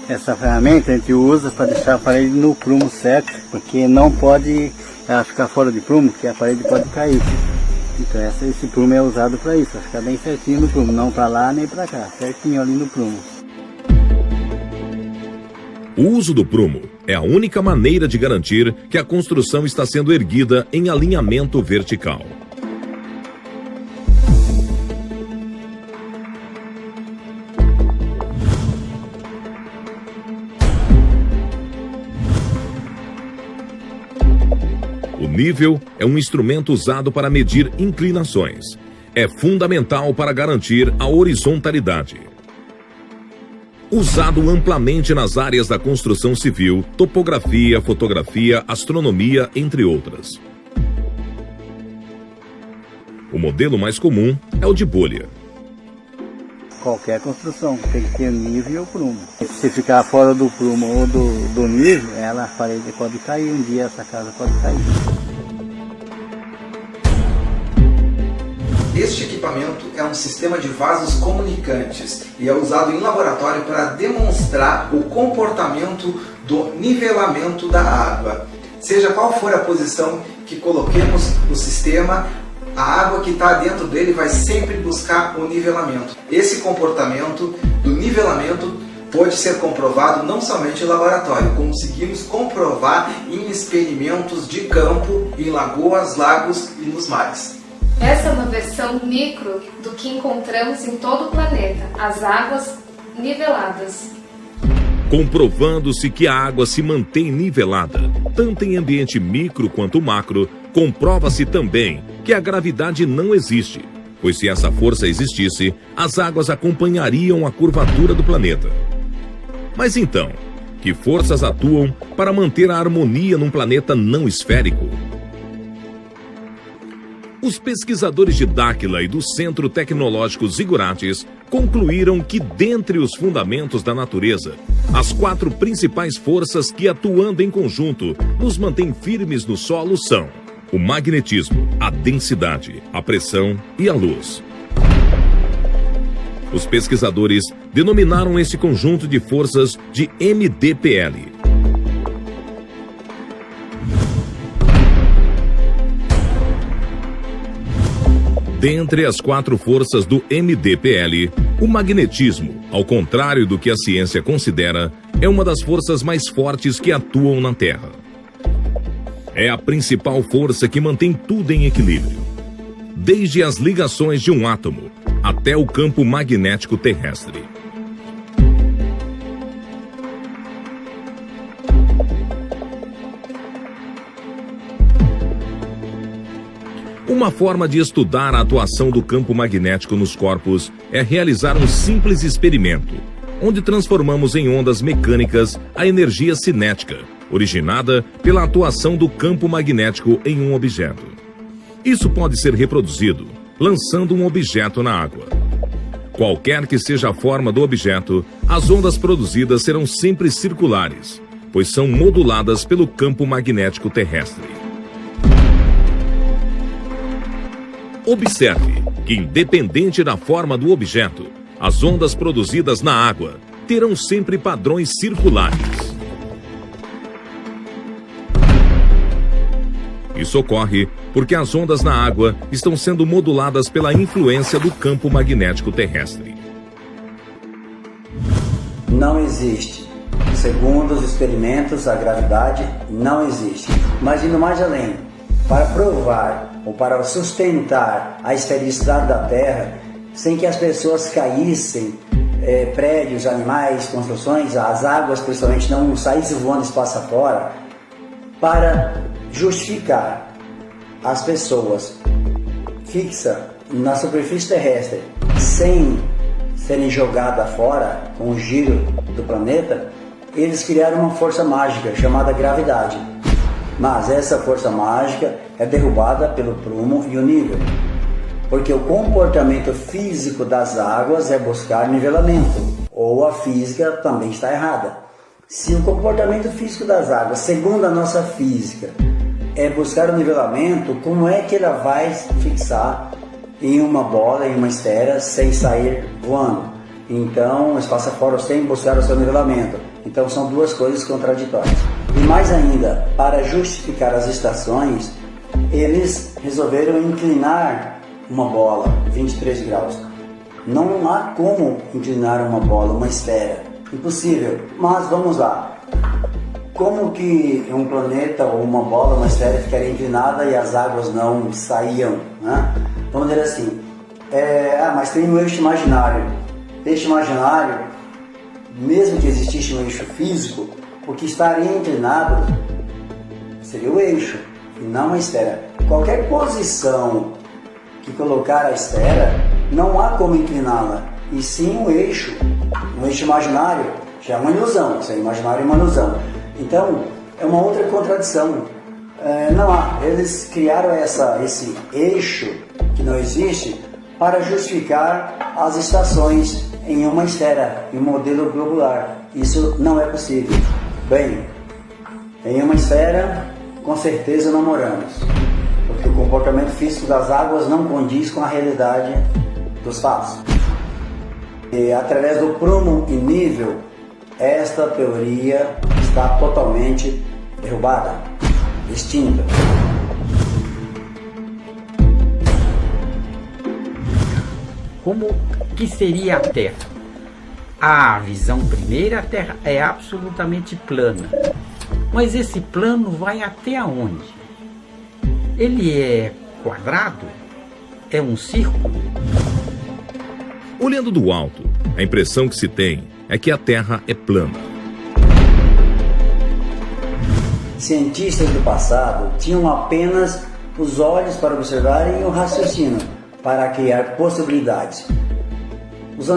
Essa ferramenta a gente usa para deixar a parede no prumo certo, porque não pode ela ficar fora de prumo, porque a parede pode cair. Então esse prumo é usado para isso, para ficar bem certinho no prumo, não para lá nem para cá, certinho ali no prumo. O uso do prumo é a única maneira de garantir que a construção está sendo erguida em alinhamento vertical. O nível é um instrumento usado para medir inclinações. É fundamental para garantir a horizontalidade. Usado amplamente nas áreas da construção civil, topografia, fotografia, astronomia, entre outras. O modelo mais comum é o de bolha. qualquer construção, tem que ter nível e o prumo. Se ficar fora do prumo ou do nível, a parede pode cair, um dia essa casa pode cair. Este equipamento é um sistema de vasos comunicantes e é usado em laboratório para demonstrar o comportamento do nivelamento da água. Seja qual for a posição que coloquemos no sistema, a água que está dentro dele vai sempre buscar o nivelamento. Esse comportamento do nivelamento pode ser comprovado não somente em laboratório, conseguimos comprovar em experimentos de campo, em lagoas, lagos e nos mares. Essa é uma versão micro do que encontramos em todo o planeta, as águas niveladas. Comprovando-se que a água se mantém nivelada, tanto em ambiente micro quanto macro, comprova-se também que a gravidade não existe, pois se essa força existisse, as águas acompanhariam a curvatura do planeta. Mas então, que forças atuam para manter a harmonia num planeta não esférico? Os pesquisadores de Dáquila e do Centro Tecnológico Zigurates concluíram que, dentre os fundamentos da natureza, as 4 principais forças que, atuando em conjunto, nos mantêm firmes no solo são o magnetismo, a densidade, a pressão e a luz. Os pesquisadores denominaram esse conjunto de forças de MDPL. Dentre as 4 forças do MDPL, o magnetismo, ao contrário do que a ciência considera, é uma das forças mais fortes que atuam na Terra. É a principal força que mantém tudo em equilíbrio, desde as ligações de um átomo até o campo magnético terrestre. Uma forma de estudar a atuação do campo magnético nos corpos é realizar um simples experimento, onde transformamos em ondas mecânicas a energia cinética, originada pela atuação do campo magnético em um objeto. Isso pode ser reproduzido lançando um objeto na água. Qualquer que seja a forma do objeto, as ondas produzidas serão sempre circulares, pois são moduladas pelo campo magnético terrestre. Observe que, independente da forma do objeto, as ondas produzidas na água terão sempre padrões circulares. Isso ocorre porque as ondas na água estão sendo moduladas pela influência do campo magnético terrestre. Não existe. Segundo os experimentos, a gravidade não existe. Mas indo mais além, para provar ou para sustentar a esfericidade da Terra, sem que as pessoas caíssem, prédios, animais, construções, as águas principalmente não saíssem voando espaço afora, para justificar as pessoas fixas na superfície terrestre sem serem jogadas fora com o giro do planeta, eles criaram uma força mágica chamada gravidade. Mas essa força mágica é derrubada pelo prumo e o nível, porque o comportamento físico das águas é buscar nivelamento, ou a física também está errada. Se o comportamento físico das águas, segundo a nossa física, é buscar o nivelamento, como é que ela vai fixar em uma bola, em uma esfera, sem sair voando? Então, espaço afora sem buscar o seu nivelamento. Então, são duas coisas contraditórias. E mais ainda, para justificar as estações, eles resolveram inclinar uma bola 23 graus. Não há como inclinar uma bola, uma esfera. Impossível. Mas vamos lá. Como que um planeta ou uma bola, uma esfera ficaria inclinada e as águas não saíam, né? Vamos dizer assim, mas tem um eixo imaginário. Eixo imaginário, mesmo que existisse um eixo físico, o que estaria inclinado seria o eixo e não a esfera. Qualquer posição que colocar a esfera, não há como incliná-la, e sim um eixo imaginário, já é uma ilusão, isso é imaginário, é uma ilusão. Então, é uma outra contradição. Não há. Eles criaram esse eixo que não existe para justificar as estações em uma esfera, em um modelo globular. Isso não é possível. Bem, em uma esfera, com certeza não moramos, porque o comportamento físico das águas não condiz com a realidade dos fatos. E através do prumo e nível, esta teoria está totalmente derrubada, extinta. Como que seria a Terra? A visão primeira, a Terra é absolutamente plana. Mas esse plano vai até onde? Ele é quadrado? É um círculo? Olhando do alto, a impressão que se tem é que a Terra é plana. Cientistas do passado tinham apenas os olhos para observar e o raciocínio para criar possibilidades. Os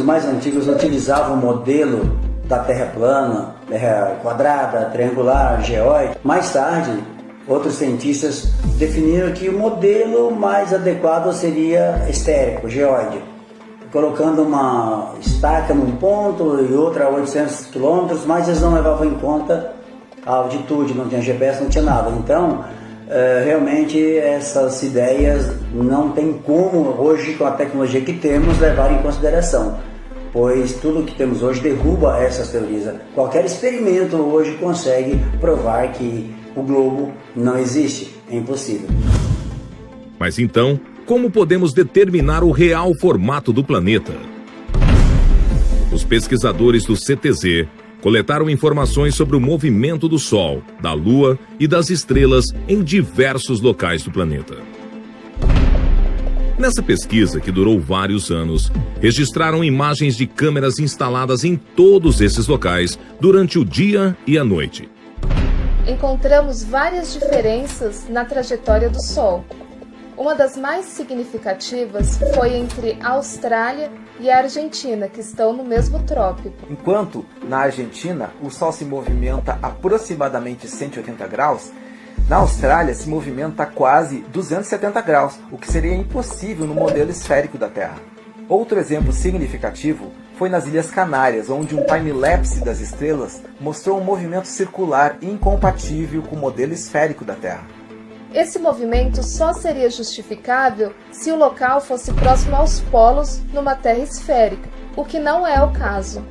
mais antigos, utilizavam o modelo da Terra plana, Terra quadrada, triangular, geóide. Mais tarde, outros cientistas definiram que o modelo mais adequado seria esférico, geóide, colocando uma estaca num ponto e outra a 800 km, mas eles não levavam em conta a altitude, não tinha GPS, não tinha nada. Então, realmente essas ideias não tem como hoje, com a tecnologia que temos, levar em consideração, pois tudo que temos hoje derruba essas teorias. Qualquer experimento hoje consegue provar que o globo não existe, é impossível. Mas então, como podemos determinar o real formato do planeta? Os pesquisadores do CTZ coletaram informações sobre o movimento do Sol, da Lua e das estrelas em diversos locais do planeta. Nessa pesquisa, que durou vários anos, registraram imagens de câmeras instaladas em todos esses locais durante o dia e a noite. Encontramos várias diferenças na trajetória do Sol. Uma das mais significativas foi entre a Austrália e a Argentina, que estão no mesmo trópico. Enquanto na Argentina o Sol se movimenta aproximadamente 180 graus, na Austrália se movimenta quase 270 graus, o que seria impossível no modelo esférico da Terra. Outro exemplo significativo foi nas Ilhas Canárias, onde um time-lapse das estrelas mostrou um movimento circular incompatível com o modelo esférico da Terra. Esse movimento só seria justificável se o local fosse próximo aos polos numa Terra esférica, o que não é o caso.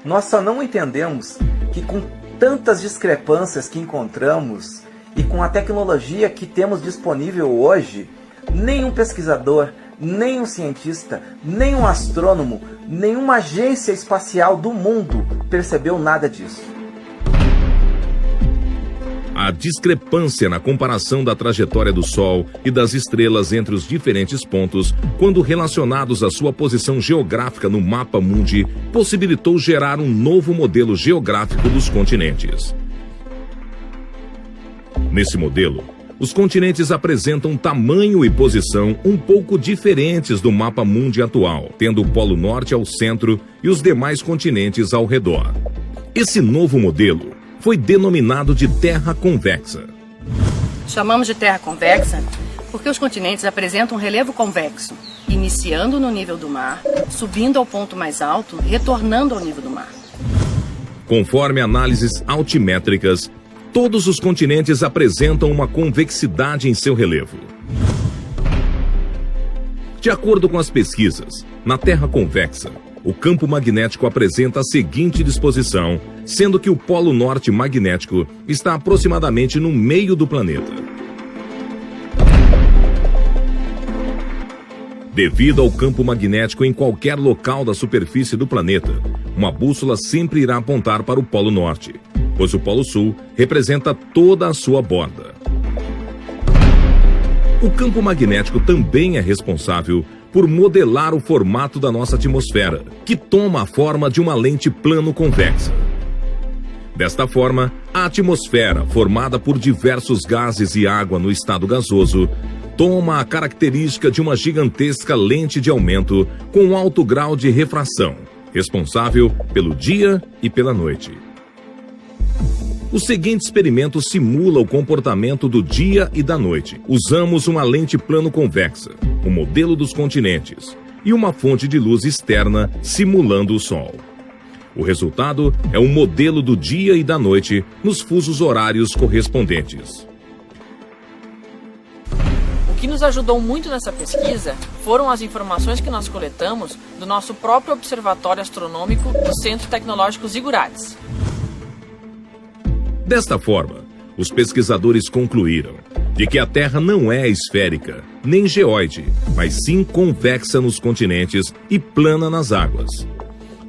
Nós só não entendemos que com tantas discrepâncias que encontramos e com a tecnologia que temos disponível hoje, nenhum pesquisador, nenhum cientista, nenhum astrônomo, nenhuma agência espacial do mundo percebeu nada disso. A discrepância na comparação da trajetória do Sol e das estrelas entre os diferentes pontos, quando relacionados à sua posição geográfica no mapa mundi, possibilitou gerar um novo modelo geográfico dos continentes. Nesse modelo, os continentes apresentam tamanho e posição um pouco diferentes do mapa mundi atual, tendo o Polo Norte ao centro e os demais continentes ao redor. Esse novo modelo foi denominado de Terra convexa. Chamamos de Terra convexa porque os continentes apresentam um relevo convexo, iniciando no nível do mar, subindo ao ponto mais alto, retornando ao nível do mar. Conforme análises altimétricas, todos os continentes apresentam uma convexidade em seu relevo. De acordo com as pesquisas, na Terra convexa, o campo magnético apresenta a seguinte disposição, sendo que o polo norte magnético está aproximadamente no meio do planeta. Devido ao campo magnético em qualquer local da superfície do planeta, uma bússola sempre irá apontar para o polo norte, pois o polo sul representa toda a sua borda. O campo magnético também é responsável por modelar o formato da nossa atmosfera, que toma a forma de uma lente plano-convexa. Desta forma, a atmosfera, formada por diversos gases e água no estado gasoso, toma a característica de uma gigantesca lente de aumento com alto grau de refração, responsável pelo dia e pela noite. O seguinte experimento simula o comportamento do dia e da noite. Usamos uma lente plano-convexa, o modelo dos continentes, e uma fonte de luz externa simulando o Sol. O resultado é um modelo do dia e da noite nos fusos horários correspondentes. O que nos ajudou muito nessa pesquisa foram as informações que nós coletamos do nosso próprio Observatório Astronômico do Centro Tecnológico Zigurates. Desta forma, os pesquisadores concluíram de que a Terra não é esférica, nem geóide, mas sim convexa nos continentes e plana nas águas.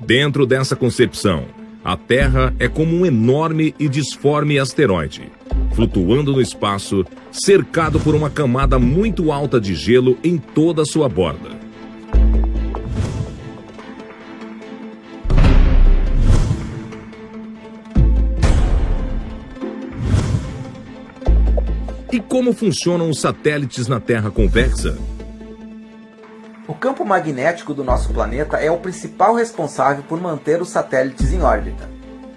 Dentro dessa concepção, a Terra é como um enorme e disforme asteroide, flutuando no espaço, cercado por uma camada muito alta de gelo em toda a sua borda. E como funcionam os satélites na Terra convexa? O campo magnético do nosso planeta é o principal responsável por manter os satélites em órbita.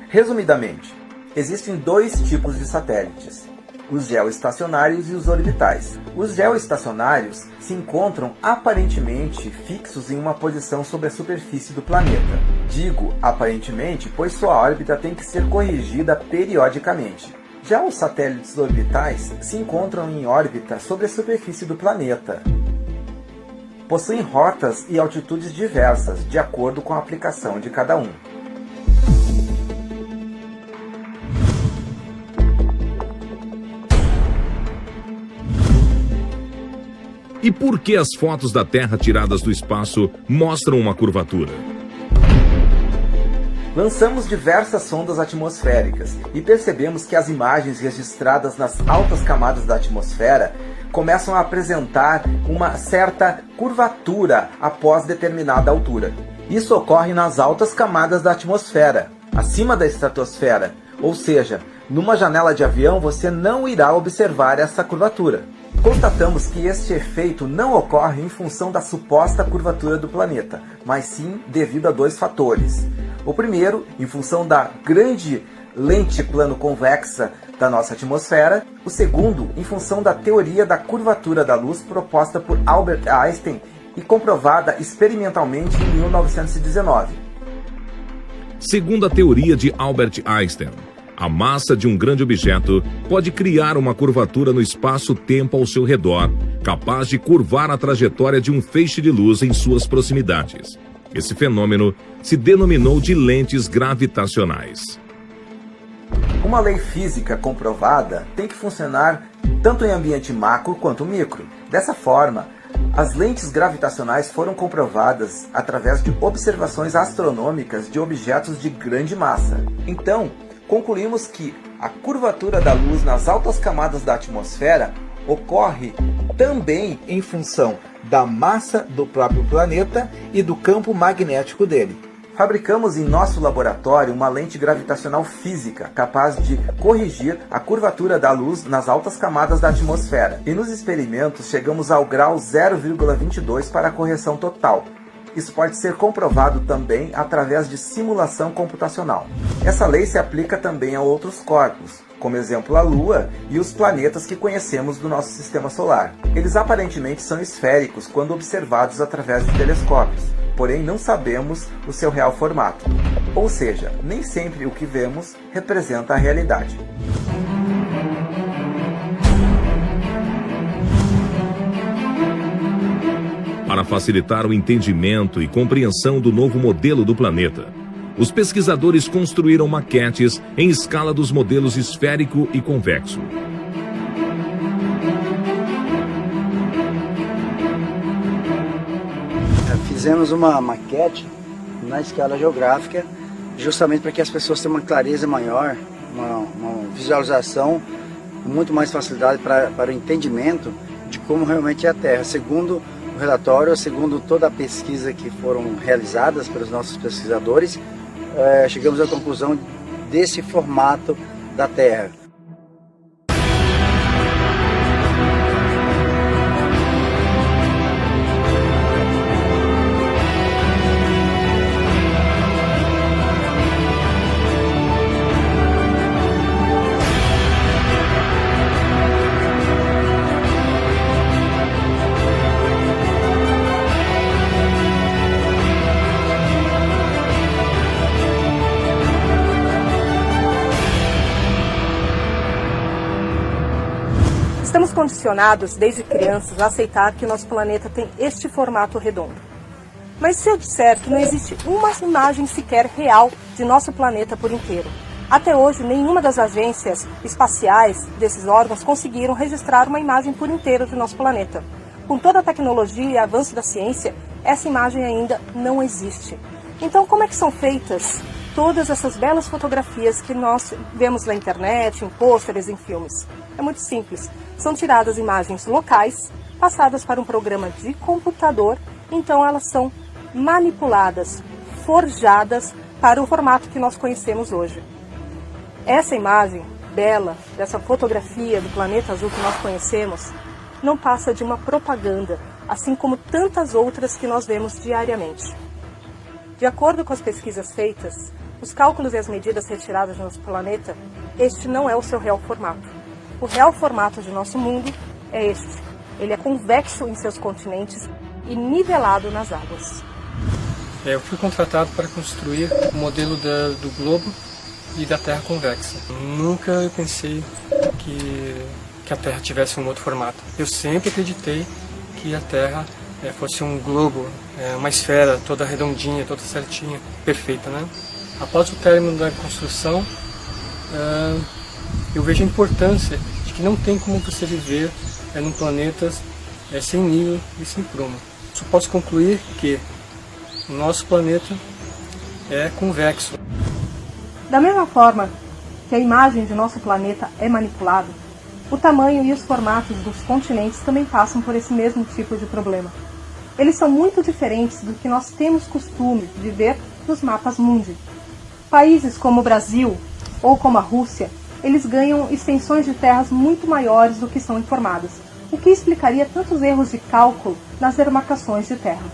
Resumidamente, existem dois tipos de satélites: os geoestacionários e os orbitais. Os geoestacionários se encontram aparentemente fixos em uma posição sobre a superfície do planeta. Digo aparentemente, pois sua órbita tem que ser corrigida periodicamente. Já os satélites orbitais se encontram em órbita sobre a superfície do planeta. Possuem rotas e altitudes diversas, de acordo com a aplicação de cada um. E por que as fotos da Terra tiradas do espaço mostram uma curvatura? Lançamos diversas sondas atmosféricas e percebemos que as imagens registradas nas altas camadas da atmosfera começam a apresentar uma certa curvatura após determinada altura. Isso ocorre nas altas camadas da atmosfera, acima da estratosfera, ou seja, numa janela de avião você não irá observar essa curvatura. Constatamos que este efeito não ocorre em função da suposta curvatura do planeta, mas sim devido a dois fatores. O primeiro, em função da grande lente plano-convexa da nossa atmosfera. O segundo, em função da teoria da curvatura da luz proposta por Albert Einstein e comprovada experimentalmente em 1919. Segundo a teoria de Albert Einstein, a massa de um grande objeto pode criar uma curvatura no espaço-tempo ao seu redor, capaz de curvar a trajetória de um feixe de luz em suas proximidades. Esse fenômeno se denominou de lentes gravitacionais. Uma lei física comprovada tem que funcionar tanto em ambiente macro quanto micro. Dessa forma, as lentes gravitacionais foram comprovadas através de observações astronômicas de objetos de grande massa. Então, concluímos que a curvatura da luz nas altas camadas da atmosfera ocorre também em função da massa do próprio planeta e do campo magnético dele. Fabricamos em nosso laboratório uma lente gravitacional física capaz de corrigir a curvatura da luz nas altas camadas da atmosfera. E nos experimentos chegamos ao grau 0,22 para a correção total. Isso pode ser comprovado também através de simulação computacional. Essa lei se aplica também a outros corpos, como exemplo a Lua e os planetas que conhecemos do nosso sistema solar. Eles aparentemente são esféricos quando observados através de telescópios, porém não sabemos o seu real formato. Ou seja, nem sempre o que vemos representa a realidade. Para facilitar o entendimento e compreensão do novo modelo do planeta, os pesquisadores construíram maquetes em escala dos modelos esférico e convexo. Fizemos uma maquete na escala geográfica, justamente para que as pessoas tenham uma clareza maior, uma visualização com muito mais facilidade para o entendimento de como realmente é a Terra. Segundo o relatório, segundo toda a pesquisa que foram realizadas pelos nossos pesquisadores, chegamos à conclusão desse formato da Terra. Estamos condicionados desde crianças a aceitar que o nosso planeta tem este formato redondo. Mas se eu disser que não existe uma imagem sequer real de nosso planeta por inteiro? Até hoje, nenhuma das agências espaciais desses órgãos conseguiram registrar uma imagem por inteiro do nosso planeta. Com toda a tecnologia e avanço da ciência, essa imagem ainda não existe. Então, como é que são feitas todas essas belas fotografias que nós vemos na internet, em pôsteres, em filmes? É muito simples. São tiradas imagens locais, passadas para um programa de computador, então elas são manipuladas, forjadas para o formato que nós conhecemos hoje. Essa imagem bela, dessa fotografia do planeta azul que nós conhecemos, não passa de uma propaganda, assim como tantas outras que nós vemos diariamente. De acordo com as pesquisas feitas, os cálculos e as medidas retiradas do nosso planeta, este não é o seu real formato. O real formato de nosso mundo é este. Ele é convexo em seus continentes e nivelado nas águas. Eu fui contratado para construir o modelo do globo e da Terra convexa. Nunca pensei que a Terra tivesse um outro formato. Eu sempre acreditei que a Terra fosse um globo, uma esfera toda redondinha, toda certinha, perfeita, né? Após o término da construção, eu vejo a importância de que não tem como você viver num planeta sem nível e sem prumo. Só posso concluir que o nosso planeta é convexo. Da mesma forma que a imagem de nosso planeta é manipulada, o tamanho e os formatos dos continentes também passam por esse mesmo tipo de problema. Eles são muito diferentes do que nós temos costume de ver nos mapas mundi. Países como o Brasil ou como a Rússia, eles ganham extensões de terras muito maiores do que são informadas, o que explicaria tantos erros de cálculo nas demarcações de terra.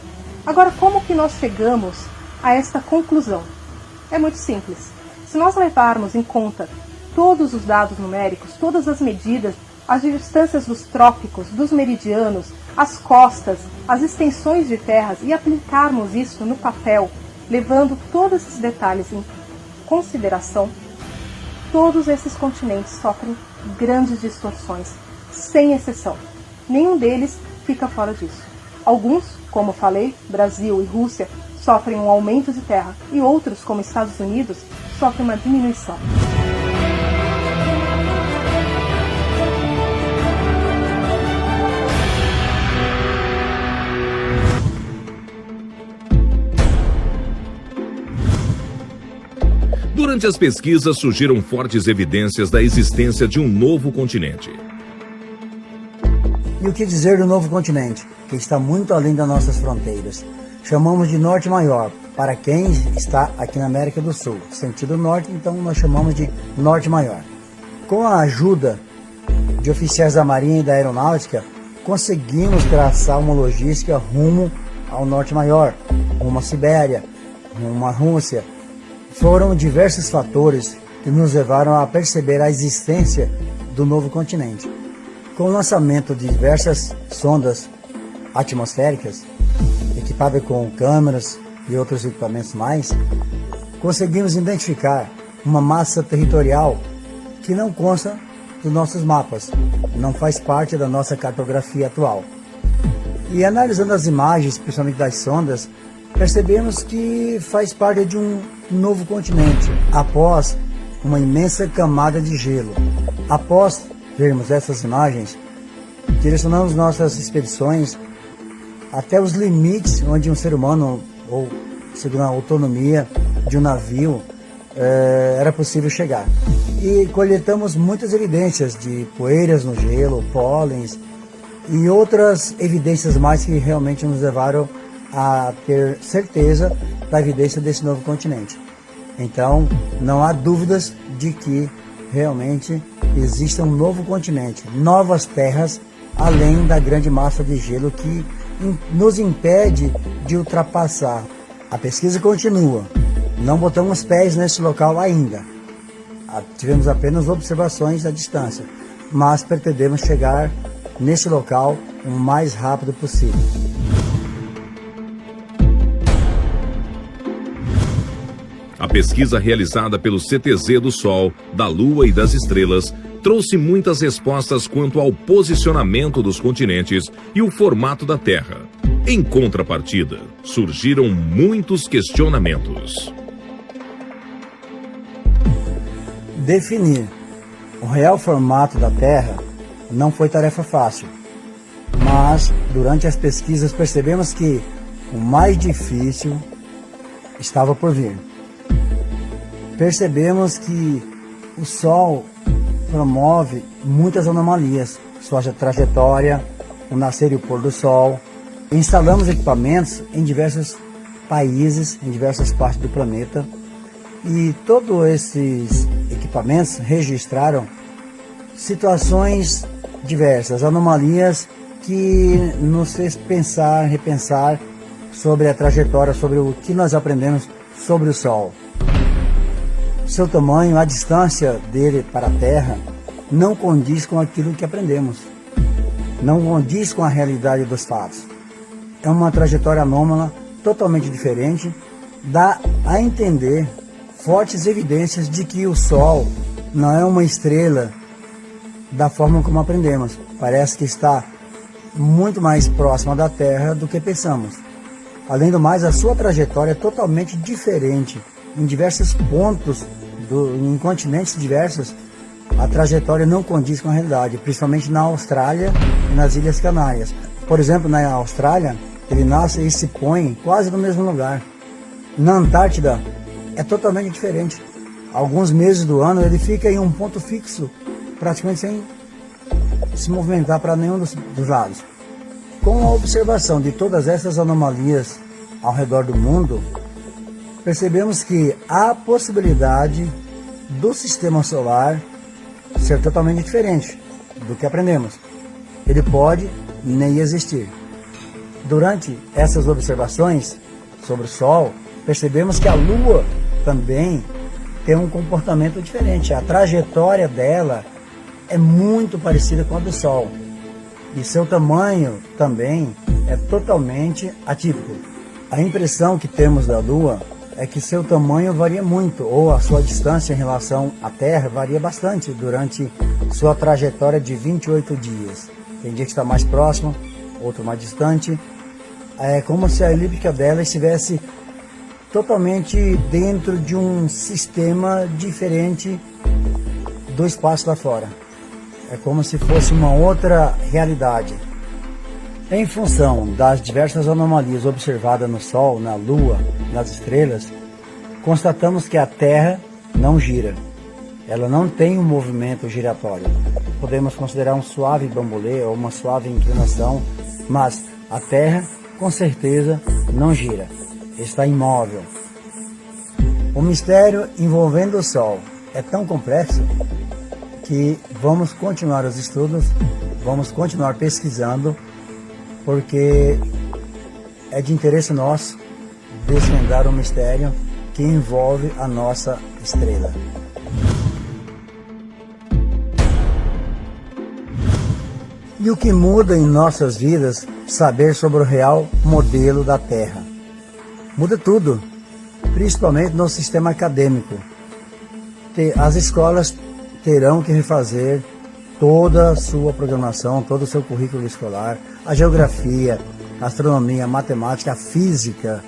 Agora, como que nós chegamos a esta conclusão? É muito simples. Se nós levarmos em conta todos os dados numéricos, todas as medidas, as distâncias dos trópicos, dos meridianos, as costas, as extensões de terras e aplicarmos isso no papel, levando todos esses detalhes em consideração, todos esses continentes sofrem grandes distorções, sem exceção. Nenhum deles fica fora disso. Alguns, como falei, Brasil e Rússia, sofrem um aumento de terra e outros, como Estados Unidos, sofrem uma diminuição. Durante as pesquisas surgiram fortes evidências da existência de um novo continente. E o que dizer do novo continente, que está muito além das nossas fronteiras? Chamamos de Norte Maior, para quem está aqui na América do Sul. Sentido norte, então nós chamamos de Norte Maior. Com a ajuda de oficiais da Marinha e da Aeronáutica, conseguimos traçar uma logística rumo ao Norte Maior, rumo à Sibéria, rumo à Rússia. Foram diversos fatores que nos levaram a perceber a existência do novo continente. Com o lançamento de diversas sondas atmosféricas, equipadas com câmeras e outros equipamentos mais, conseguimos identificar uma massa territorial que não consta dos nossos mapas, não faz parte da nossa cartografia atual. E analisando as imagens, principalmente das sondas, percebemos que faz parte de um novo continente, após uma imensa camada de gelo. Após vermos essas imagens, direcionamos nossas expedições até os limites onde um ser humano, ou segundo a autonomia de um navio, era possível chegar. E coletamos muitas evidências de poeiras no gelo, pólens e outras evidências mais que realmente nos levaram a ter certeza da evidência desse novo continente. Então, não há dúvidas de que realmente existe um novo continente, novas terras, além da grande massa de gelo que nos impede de ultrapassar. A pesquisa continua, não botamos pés nesse local ainda. Tivemos apenas observações à distância, mas pretendemos chegar nesse local o mais rápido possível. pesquisa realizada pelo CTZ do Sol, da Lua e das estrelas trouxe muitas respostas quanto ao posicionamento dos continentes e o formato da Terra. Em contrapartida, surgiram muitos questionamentos. Definir o real formato da Terra não foi tarefa fácil, mas durante as pesquisas percebemos que o mais difícil estava por vir. Percebemos que o Sol promove muitas anomalias, sua trajetória, o nascer e o pôr do Sol. Instalamos equipamentos em diversos países, em diversas partes do planeta, e todos esses equipamentos registraram situações diversas, anomalias que nos fez pensar, repensar sobre a trajetória, sobre o que nós aprendemos sobre o Sol. Seu tamanho, a distância dele para a Terra, não condiz com aquilo que aprendemos, não condiz com a realidade dos fatos. É uma trajetória anômala, totalmente diferente, dá a entender fortes evidências de que o Sol não é uma estrela da forma como aprendemos. Parece que está muito mais próxima da Terra do que pensamos. Além do mais, a sua trajetória é totalmente diferente. Em diversos pontos, em continentes diversos, a trajetória não condiz com a realidade, principalmente na Austrália e nas Ilhas Canárias. Por exemplo, na Austrália, ele nasce e se põe quase no mesmo lugar. Na Antártida, é totalmente diferente. Alguns meses do ano ele fica em um ponto fixo, praticamente sem se movimentar para nenhum dos lados. Com a observação de todas essas anomalias ao redor do mundo, percebemos que há a possibilidade do sistema solar ser totalmente diferente do que aprendemos. Ele pode nem existir. Durante essas observações sobre o Sol, percebemos que a Lua também tem um comportamento diferente. A trajetória dela é muito parecida com a do Sol. E seu tamanho também é totalmente atípico. A impressão que temos da Lua é que seu tamanho varia muito, ou a sua distância em relação à Terra varia bastante durante sua trajetória de 28 dias. Tem dia que está mais próximo, outro mais distante. É como se a elíptica dela estivesse totalmente dentro de um sistema diferente do espaço lá fora. É como se fosse uma outra realidade. Em função das diversas anomalias observadas no Sol, na Lua, nas estrelas, constatamos que a Terra não gira. Ela não tem um movimento giratório. Podemos considerar um suave bambolê ou uma suave inclinação, mas a Terra, com certeza, não gira. Está imóvel. O mistério envolvendo o Sol é tão complexo que vamos continuar os estudos, vamos continuar pesquisando, porque é de interesse nosso desvendar o mistério que envolve a nossa estrela. E o que muda em nossas vidas saber sobre o real modelo da Terra? Muda tudo, principalmente no sistema acadêmico. As escolas terão que refazer toda a sua programação, todo o seu currículo escolar, a geografia, a astronomia, a matemática, a física,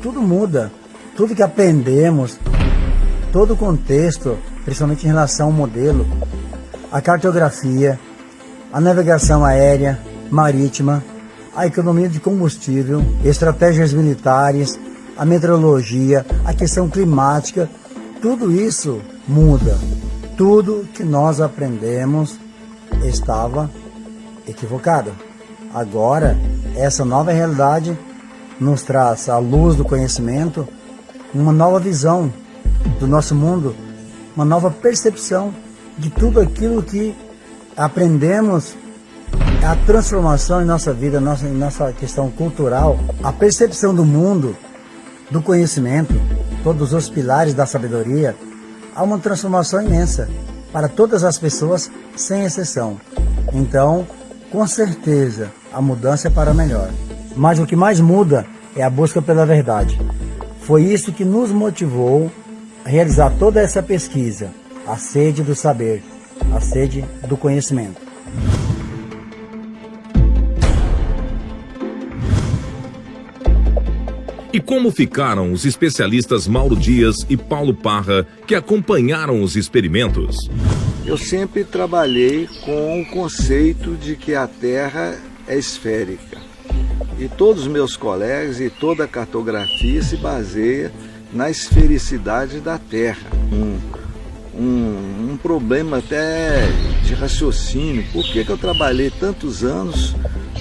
tudo muda. Tudo que aprendemos, todo o contexto, principalmente em relação ao modelo, a cartografia, a navegação aérea, marítima, a economia de combustível, estratégias militares, a meteorologia, a questão climática, tudo isso muda. Tudo que nós aprendemos estava equivocado. Agora, essa nova realidade nos traz, à luz do conhecimento, uma nova visão do nosso mundo, uma nova percepção de tudo aquilo que aprendemos, a transformação em nossa vida, em nossa questão cultural, a percepção do mundo, do conhecimento, todos os pilares da sabedoria. Há uma transformação imensa para todas as pessoas, sem exceção. Então, com certeza, a mudança é para melhor. Mas o que mais muda é a busca pela verdade. Foi isso que nos motivou realizar toda essa pesquisa, a sede do saber, a sede do conhecimento. E como ficaram os especialistas Mauro Dias e Paulo Parra que acompanharam os experimentos? Eu sempre trabalhei com o conceito de que a Terra é esférica. E todos os meus colegas e toda a cartografia se baseia na esfericidade da Terra. Um problema até de raciocínio. Por que eu trabalhei tantos anos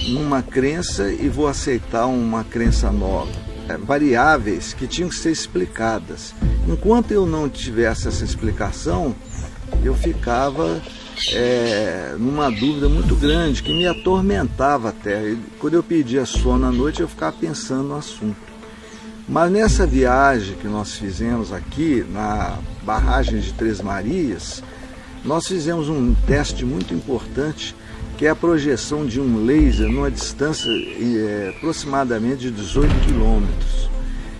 numa crença e vou aceitar uma crença nova? Variáveis que tinham que ser explicadas. Enquanto eu não tivesse essa explicação, eu ficava numa dúvida muito grande que me atormentava até. Quando eu pedia sono à noite, eu ficava pensando no assunto. Mas nessa viagem que nós fizemos aqui, na barragem de Três Marias, nós fizemos um teste muito importante, que é a projeção de um laser numa distância aproximadamente de 18 quilômetros.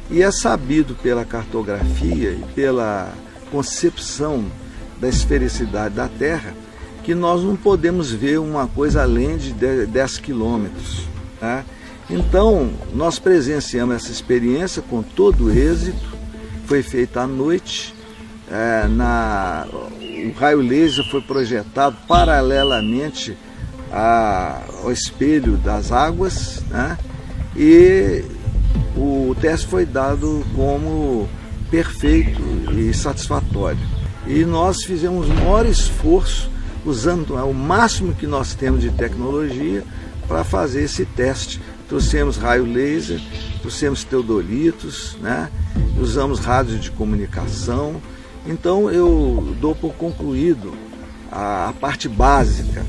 E é sabido pela cartografia e pela concepção da esfericidade da Terra que nós não podemos ver uma coisa além de 10 quilômetros. Tá? Então, nós presenciamos essa experiência com todo êxito, foi feita à noite, o raio laser foi projetado paralelamente ao espelho das águas, né? E o teste foi dado como perfeito e satisfatório. E nós fizemos o maior esforço, usando o máximo que nós temos de tecnologia para fazer esse teste. Trouxemos raio laser, trouxemos teodolitos, né? Usamos rádio de comunicação. Então eu dou por concluído a parte básica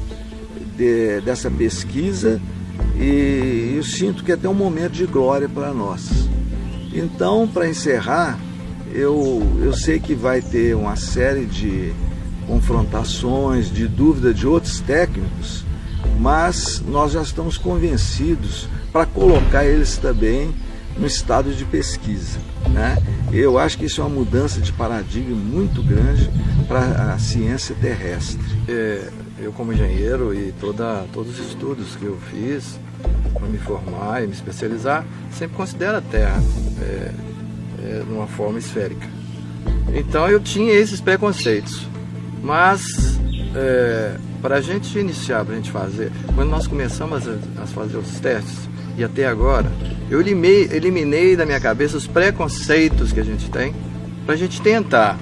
dessa pesquisa e eu sinto que é até um momento de glória para nós. Então, para encerrar, eu sei que vai ter uma série de confrontações, de dúvida de outros técnicos, mas nós já estamos convencidos para colocar eles também no estado de pesquisa, né? Eu acho que isso é uma mudança de paradigma muito grande para a ciência terrestre. Eu como engenheiro e todos os estudos que eu fiz para me formar e me especializar, sempre considero a Terra de uma forma esférica. Então eu tinha esses preconceitos, mas para a gente iniciar, para a gente fazer, quando nós começamos a fazer os testes e até agora, eu eliminei da minha cabeça os preconceitos que a gente tem, para a gente tentar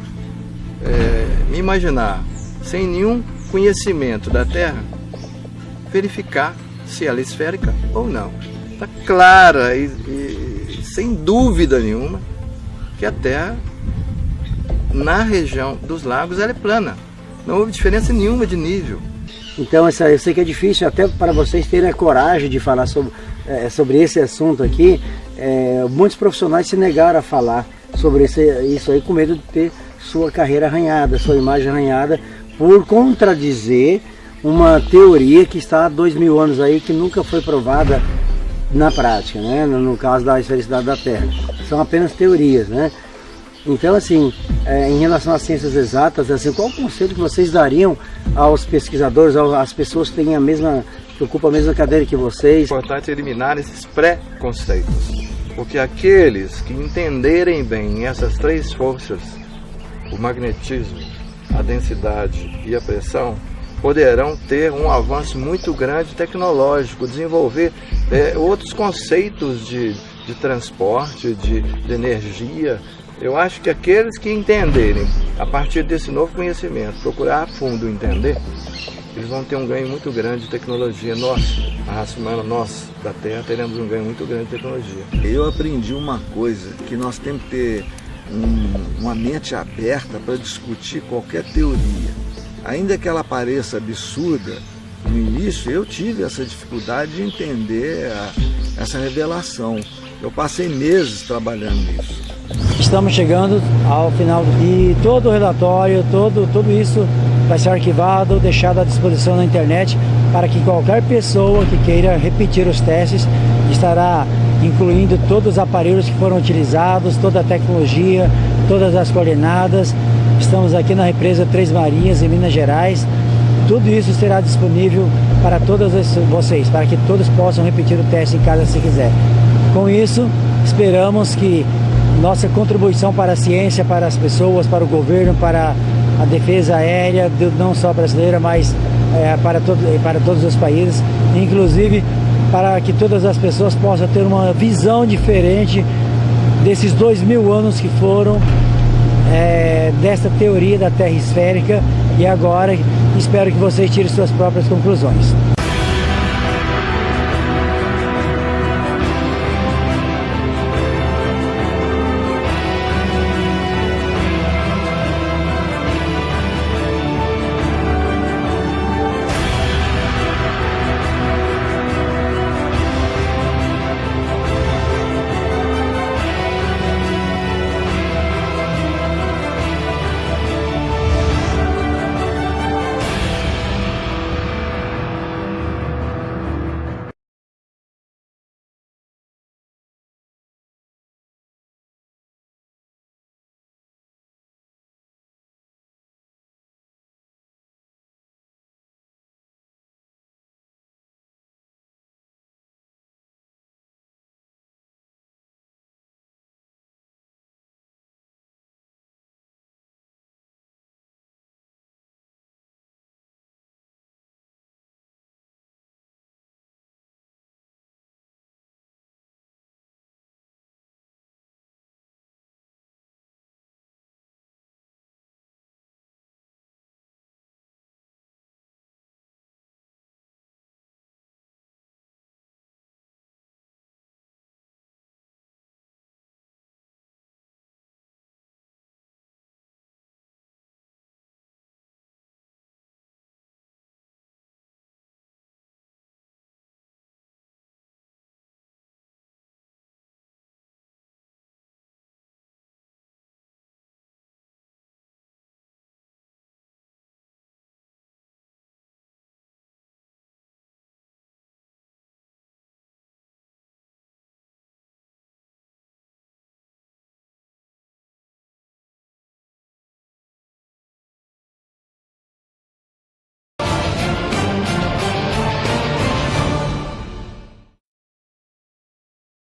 me imaginar sem nenhum conhecimento da Terra, verificar se ela é esférica ou não. Está clara e sem dúvida nenhuma que a Terra, na região dos lagos, ela é plana. Não houve diferença nenhuma de nível. Então eu sei que é difícil até para vocês terem a coragem de falar sobre esse assunto aqui. Muitos profissionais se negaram a falar sobre isso aí com medo de ter sua carreira arranhada, sua imagem arranhada, por contradizer uma teoria que está há 2000 anos aí, que nunca foi provada na prática, né? No caso da esfericidade da Terra. São apenas teorias, né? Então, assim, em relação às ciências exatas, assim, qual o conselho que vocês dariam aos pesquisadores, às pessoas que têm que ocupam a mesma cadeira que vocês? É importante eliminar esses preconceitos, porque aqueles que entenderem bem essas três forças, o magnetismo, a densidade e a pressão, poderão ter um avanço muito grande tecnológico, desenvolver outros conceitos de transporte, de energia. Eu acho que aqueles que entenderem, a partir desse novo conhecimento, procurar a fundo entender, eles vão ter um ganho muito grande de tecnologia. Nós, a raça humana, nós da Terra, teremos um ganho muito grande de tecnologia. Eu aprendi uma coisa, que nós temos que ter uma mente aberta para discutir qualquer teoria. Ainda que ela pareça absurda, no início eu tive essa dificuldade de entender essa revelação. Eu passei meses trabalhando nisso. Estamos chegando ao final e todo o relatório, tudo isso vai ser arquivado, deixado à disposição na internet para que qualquer pessoa que queira repetir os testes estará incluindo todos os aparelhos que foram utilizados, toda a tecnologia, todas as coordenadas. Estamos aqui na represa Três Marias, em Minas Gerais. Tudo isso será disponível para todos vocês, para que todos possam repetir o teste em casa se quiser. Com isso, esperamos que nossa contribuição para a ciência, para as pessoas, para o governo, para a defesa aérea, não só brasileira, mas para todos os países, inclusive para que todas as pessoas possam ter uma visão diferente desses 2000 anos que foram desta teoria da Terra esférica, e agora espero que vocês tirem suas próprias conclusões.